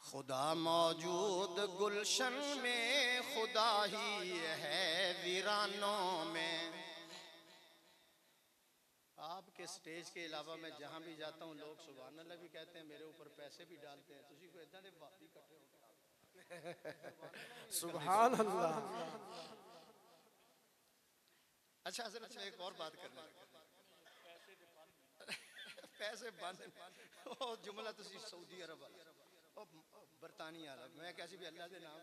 खुदा मौजूद गुलशन में, खुदा ही है वीरानों में। आपके स्टेज के अलावा मैं जहां भी जाता हूं लोग सुभान अल्लाह भी कहते हैं, मेरे ऊपर पैसे भी डालते हैं। तुझी को इतना दे बाती इकट्ठे हो। सुभान अल्लाह। अच्छा हजरत मैं एक और बात करना पैसे बंद ओ जुमला तुसी सऊदी अरब ओ बरतानिया वाला, मैं कैसी भी अल्लाह के नाम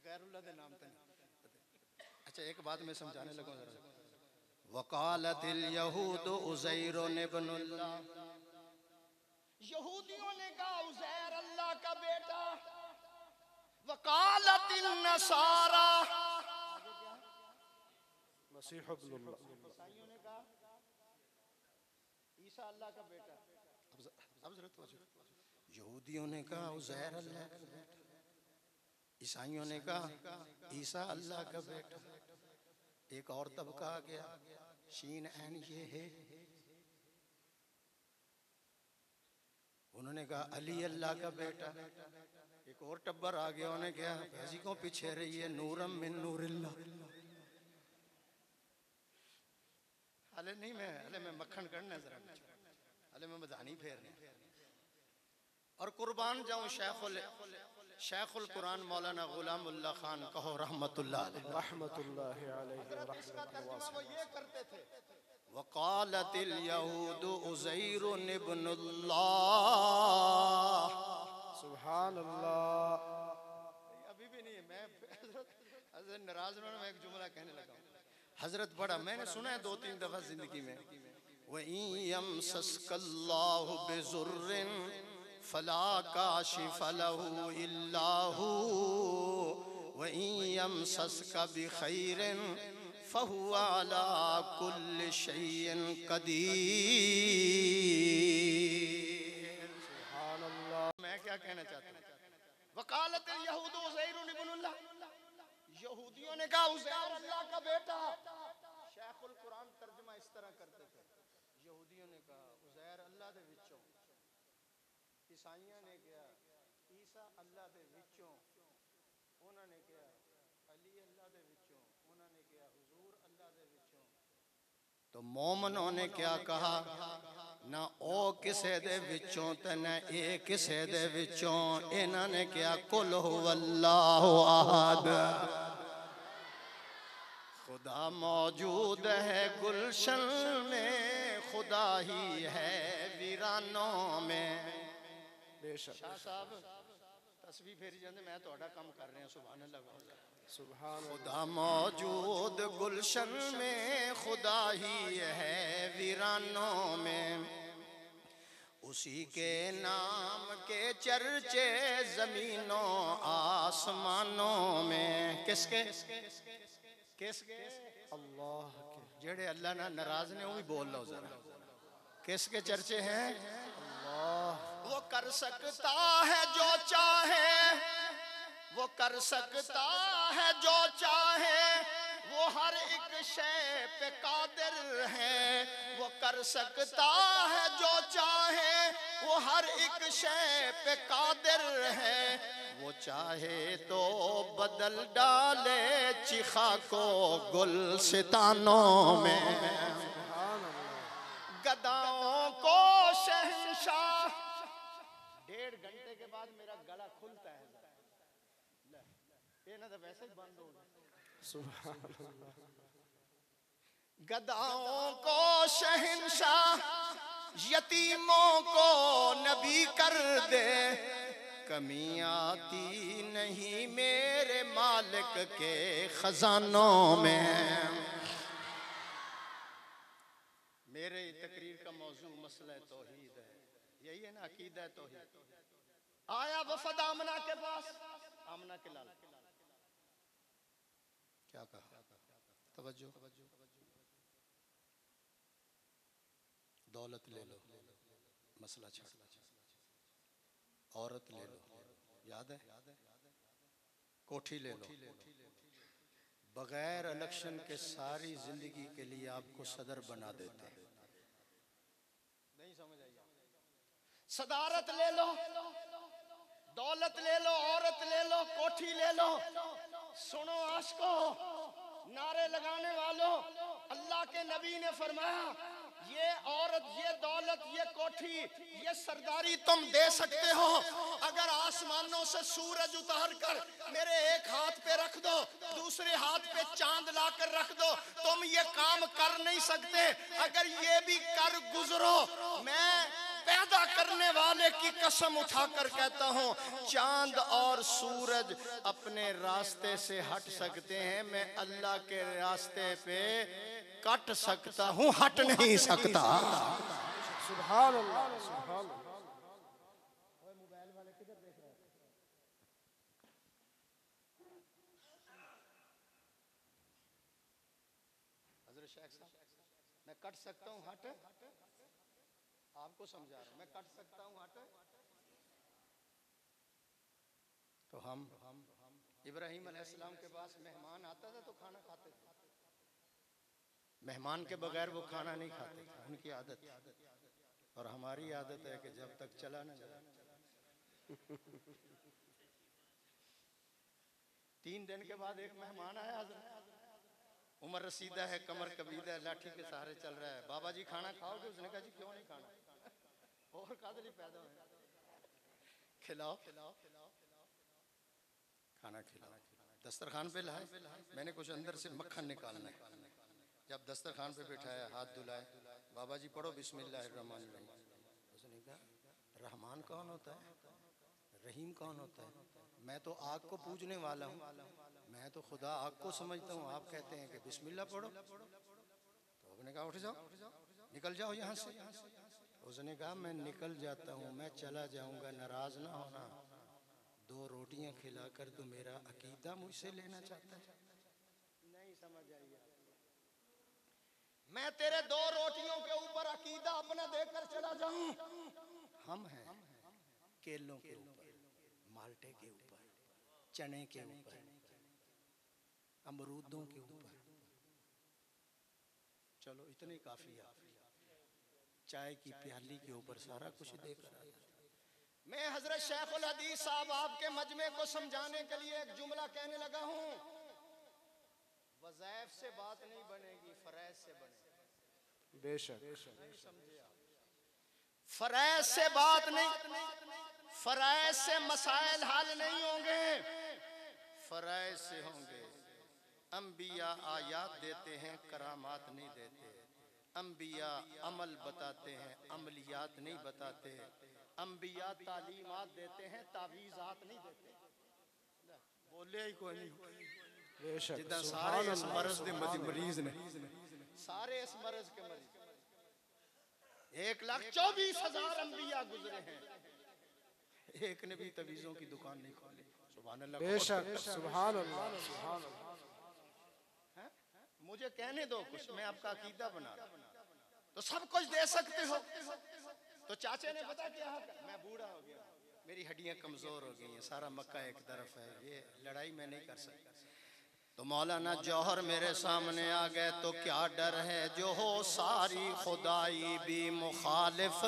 गैरुल्लाह के नाम तो नहीं। अच्छा एक बात मैं समझाने लगा जरा। वकालतिल यहूद उज़ैर इब्नुल्लाह, यहूदियों ने कहा उज़ैर अल्लाह का बेटा। वकालतिल नसारा, मसीह इब्नुल्लाह, ईसाइयों ने कहा ईसा अल्लाह का बेटा। अब जरा तवज्जो, यहूदियों ने कहा उज़ैर अल्लाह का बेटा, ईसाइयों ने कहा ईसा अल्लाह का बेटा। एक और तबका आ गया, शीन ऐन ये है, उन्होंने कहा अली अल्लाह का बेटा। एक और टब्बर आ गया, उन्होंने कहा फैजी को पीछे रही है, नूरम मिन नूरिल्लाह। हले नहीं मैं मक्खन करना जरा, हले मैं मदानी फेरने और कुर्बान जाऊं शेखुल कुरान मौलाना गुलामुल्लाह खान कहो रहमतुल्लाह अलैह। वो ये करते थे, वकालतिल यहूद उज़ैर इब्नुल्लाह। सुभान अल्लाह। अभी भी नहीं, मैं हजरत नाराज होने में एक जुमला कहने लगा। हजरत बड़ा मैंने सुना है 2-3 दफा जिंदगी में, वयमसस्कल्लाहु बिजुर्रिन फला काशिफ लहू इल्ला हू वयमसस्का बिखैरिन फहुवा अला कुल्लि शैइन कदीर। सुभान अल्लाह। मैं क्या कहना चाहता हूँ, वकालत यहूद उज़ैर इब्नुल्लाह, यहूदियों ने कहा उज़ैर अल्लाह का बेटा। शेखुल कुरान तर्जुमा इस तरह करते थे, यहूदियों ने कहा उज़ैर अल्लाह दे विचों, ईसाइयां ने कहा ईसा अल्लाह दे विचों, उन्होंने कहा अली अल्लाह दे विचों, उन्होंने कहा हुजूर अल्लाह दे विचों। तो मोमनों ने क्या कहा, ना ओ किसे दे विचों ते ना ए किसे दे विचों। इन्होंने क्या कुल हुवल्लाहु अहद, खुदा मौजूद है गुलशन में, खुदा ही है वीरानों में। शाह साहब तस्वीर फेरी जाते, मैं थोड़ा काम कर रहे हैं। सुभान अल्लाह। सुभान खुदा मौजूद गुलशन में, खुदा ही है वीरानों में। उसी के नाम के चर्चे जमीनों आसमानों में। किसके किसके? अल्लाह के। जेड़े अल्लाह ना नाराज ने वो भी बोल लो जरा, किसके चर्चे हैं? अल्लाह। वो कर सकता है जो चाहे, वो कर सकता है जो चाहे, वो हर एक शय पे कादिर है। वो कर सकता है जो चाहे, वो हर एक शय पे कादिर है। वो चाहे तो बदल डाले चिखा को गुलसितानों में। गदाओं को शहंशाह। 1.5 घंटे के बाद मेरा गला खुलता है, ये ना तो वैसे ही बंद हो गया। गदाओं को शहंशाह, यतीमों को नबी कर दे, कमी आती नहीं मेरे मालिक के खजानों में। मेरे तकरीर का मौजू मसला तौहीद है, यही है ना, अकीदा तौहीद। आया वफद आमना के पास, आमना के लाल क्या कहा, तवज्जो, दौलत ले लो मसला छोड़, औरत ले लो याद है, कोठी ले लो, बगैर इलेक्शन के सारी जिंदगी के लिए आपको सदर बना देते हैं। नहीं समझ आई? सदारत ले लो, दौलत ले लो, औरत ले लो, कोठी ले लो। सुनो आशिको, नारे लगाने वालों, अल्लाह के नबी ने फरमाया ये औरत, ये दौलत, ये कोठी, ये सरदारी तुम दे सकते हो अगर आसमानों से सूरज उतार कर मेरे एक हाथ पे रख दो, दूसरे हाथ पे चांद लाकर रख दो, तुम ये काम कर नहीं सकते अगर ये भी कर गुजरो। मैं पैदा करने वाले की कसम उठाकर कहता हूँ, चांद और सूरज अपने रास्ते से हट सकते हैं, मैं अल्लाह के रास्ते पे कट सकता हूँ, हट नहीं सकता। सुभान अल्लाह, सुभान अल्लाह। मोबाइल वाले किधर देख रहे हैं? हजरत शेख साहब, मैं कट सकता हूँ, हट, आपको समझा रहा हूं, मैं कट सकता हूँ, हट। तो हम इब्राहिम अलैहिस्सलाम के पास मेहमान आता था तो खाना खाते थे, मेहमान के बगैर वो खाना नहीं खाते थे, उनकी आदत। और हमारी आदत है कि जब तक चला ना जाए। 3 दिन के बाद एक मेहमान आया, उम्र रसीदा है, कमर कबीदा है, लाठी के सहारे चल रहा है। बाबा जी खाना खाओगे? उसने कहा जी क्यों नहीं खाना, और कादली पैदा हो, खिलाओ खाना खिलाओ। दस्तरखान पे लाए, मैंने कुछ अंदर से मक्खन निकालना है। जब दस्तरखान पे बिठाया, हाथ धुलाए, बाबा जी पढ़ो बिस्मिल्लाहिर्रहमानिर्रहीम। उसने कहा रहमान कौन होता है, रहीम कौन होता है? मैं तो आग को पूजने वाला हूँ, मैं तो खुदा आग को समझता हूँ, आप कहते हैं कि बिस्मिल्लाह पढ़ो। तो उसने कहा उठ जाओ, निकल जाओ यहाँ से। उसने कहा मैं निकल जाता हूँ, मैं चला जाऊँगा, नाराज ना होना। 2 रोटियां खिलाकर तो मेरा अकीदा मुझसे लेना चाहता है? नहीं समझ आई? मैं तेरे 2 रोटियों के ऊपर अकीदा अपना देकर चला जाऊं? हम हैं केलों के ऊपर, माल्टे के ऊपर, चने के ऊपर, अमरूदों के ऊपर। चलो इतने काफी है, चाय की प्याली के ऊपर सारा कुछ देकर आया। मैं हजरत शेखुल हदीस साहब आपके मजमे को समझाने के लिए एक जुमला कहने लगा हूं। वज़ाइफ से बात नहीं बनेगी, फरैज से बनेगी। बेशक नहीं समझे आप? फरैज से बात नहीं, फरैज से मसाइल हल नहीं होंगे, फरैज से होंगे। अंबिया आयात देते हैं, करामात नहीं देते। अंबिया अमल बताते हैं, अमलियात नहीं बताते। अंबिया तालीमात देते हैं, तावीज़ात नहीं देते। बोले ही कोई नहीं। बेशक जिदा सारे इस मर्ज के मरीज ने, सारे इस मर्ज के मरीज। 1,24,000 अंबिया गुजरे हैं, एक ने भी तवीज़ों की दुकान नहीं खोली। सुभान अल्लाह, बेशक सुभान अल्लाह, सुभान अल्लाह। मुझे कहने दो कुछ, मैं आपका अकीदा बना रहा हूं। तो सब कुछ दे सकते हो। तो चाचे ने पता क्या, मैं बूढ़ा हो गया, मेरी हड्डियां कमजोर हो गई हैं, सारा मक्का एक तरफ है, ये लड़ाई मैं नहीं कर सकता। तो मौलाना जौहर मेरे सामने आ गए, तो क्या डर है जो हो सारी खुदाई भी मुखालिफ,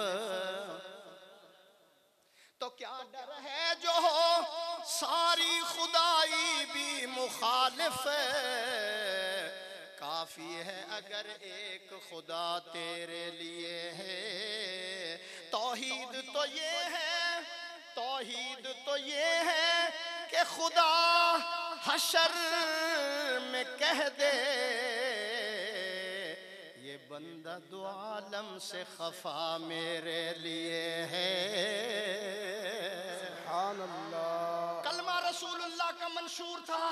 तो क्या डर है जो हो सारी खुदाई भी मुखालिफ। काफी है अगर एक खुदा तेरे लिए है। तौहीद तो ये है, तौहीद तो ये है कि खुदा हशर में कह दे ये बंदा दो आलम से खफा मेरे लिए है। सुभान अल्लाह। कलमा रसूलुल्लाह का मंशूर था,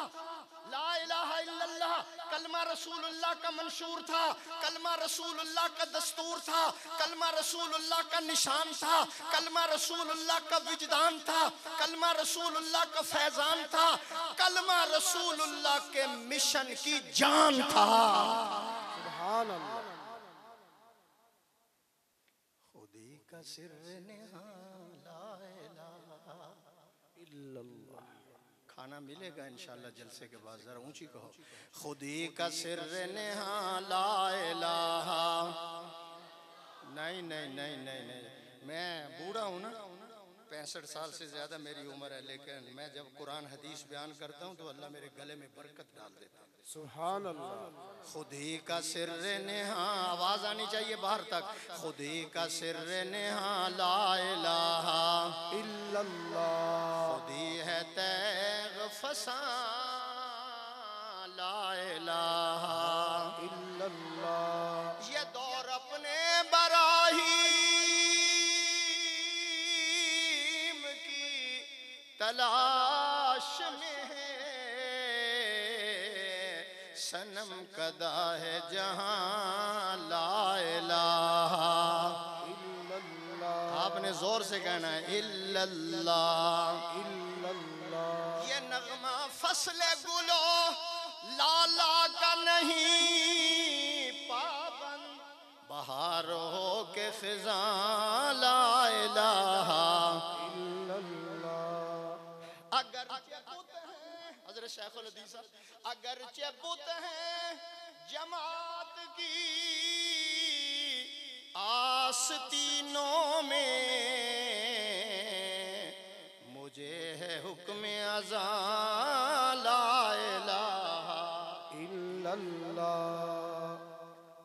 ला इलाहा इल्लल्लाह कलमा रसूलुल्लाह का मंशूर था, कलमा रसूलुल्लाह का दस्तूर था, कलमा रसूलुल्लाह का निशान था, कलमा रसूलुल्लाह का विजदान था, कलमा रसूलुल्लाह का फैजान था, कलमा रसूलुल्लाह के मिशन की जान था। सुभान अल्लाह। खुदी का सिर निहा ला इलाहा इल्लल्लाह। खाना मिलेगा इंशाल्लाह जलसे के बाद, जरा ऊंची कहो। खुदी का सिर नेहा ला इलाहा। नहीं नहीं नहीं नहीं नहीं, मैं बूढ़ा हूँ ना, 65 साल से ज्यादा मेरी उम्र है, लेकिन मैं जब कुरान हदीस बयान करता हूँ तो अल्लाह मेरे गले में बरकत डाल देता है। सुभान अल्लाह। खुदी का सिर नेहा, आवाज आनी चाहिए बाहर तक। खुदी का सिर नेहा ला इलाहा इल्लल्लाह। खुदी है तैग फसा ला इलाहा इल्लल्लाह। ये दौर अपने बराहीम की तलाश में है। सनम कदा है जहां ला इलाहा इल्लल्लाह। आपने जोर से कहना है इल्लल्लाह। इल्लल्लाह। ये नगमा फसले गुलो लाला का नहीं पाबंद, बहार हो के फिजा ला इलाहा इल्लल्लाह। अगर बुत हैं हजरत शेखुल हदीस साहब, अगर बुत हैं जमात की आस्तीनों में, मुझे है हुक्म अज़ा ला इलाहा इल्लल्लाह।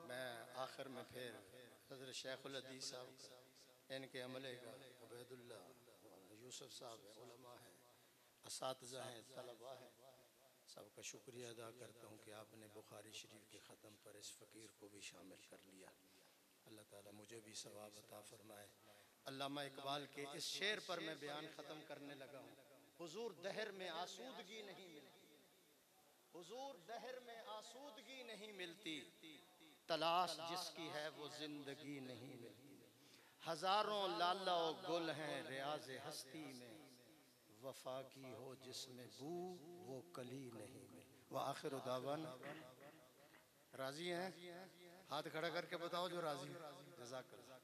मैं आखिर में फिर हज़रत शेखुल हदीस साहब, इनके अमले का उबैदुल्ला यूसुफ साहब है, उलमा है, असातिज़ा हैं, तलबा हैं, सबका शुक्रिया अदा करता हूँ कि आपने बुखारी शरीफ के ख़त्म पर इस फ़कीर को भी शामिल कर लिया। अल्लाह ताला मुझे भी सवाब अता फरमाए। अल्लामा इकबाल के इस शेर पर मैं बयान ख़त्म करने लगा हूँ। हुजूर दहर में आसूदगी नहीं मिलती, हुजूर दहर में आसूदगी नहीं मिलती, तलाश जिसकी है वो जिंदगी नहीं मिलती। हजारों लाला और गुल हैं रियाज हस्ती में, वफा की हो जिसमें बू वो कली नहीं मिलती। व आखिर दावाना, राजी हैं? हाथ खड़ा करके बताओ जो राजी है। जज़ाकल्लाह।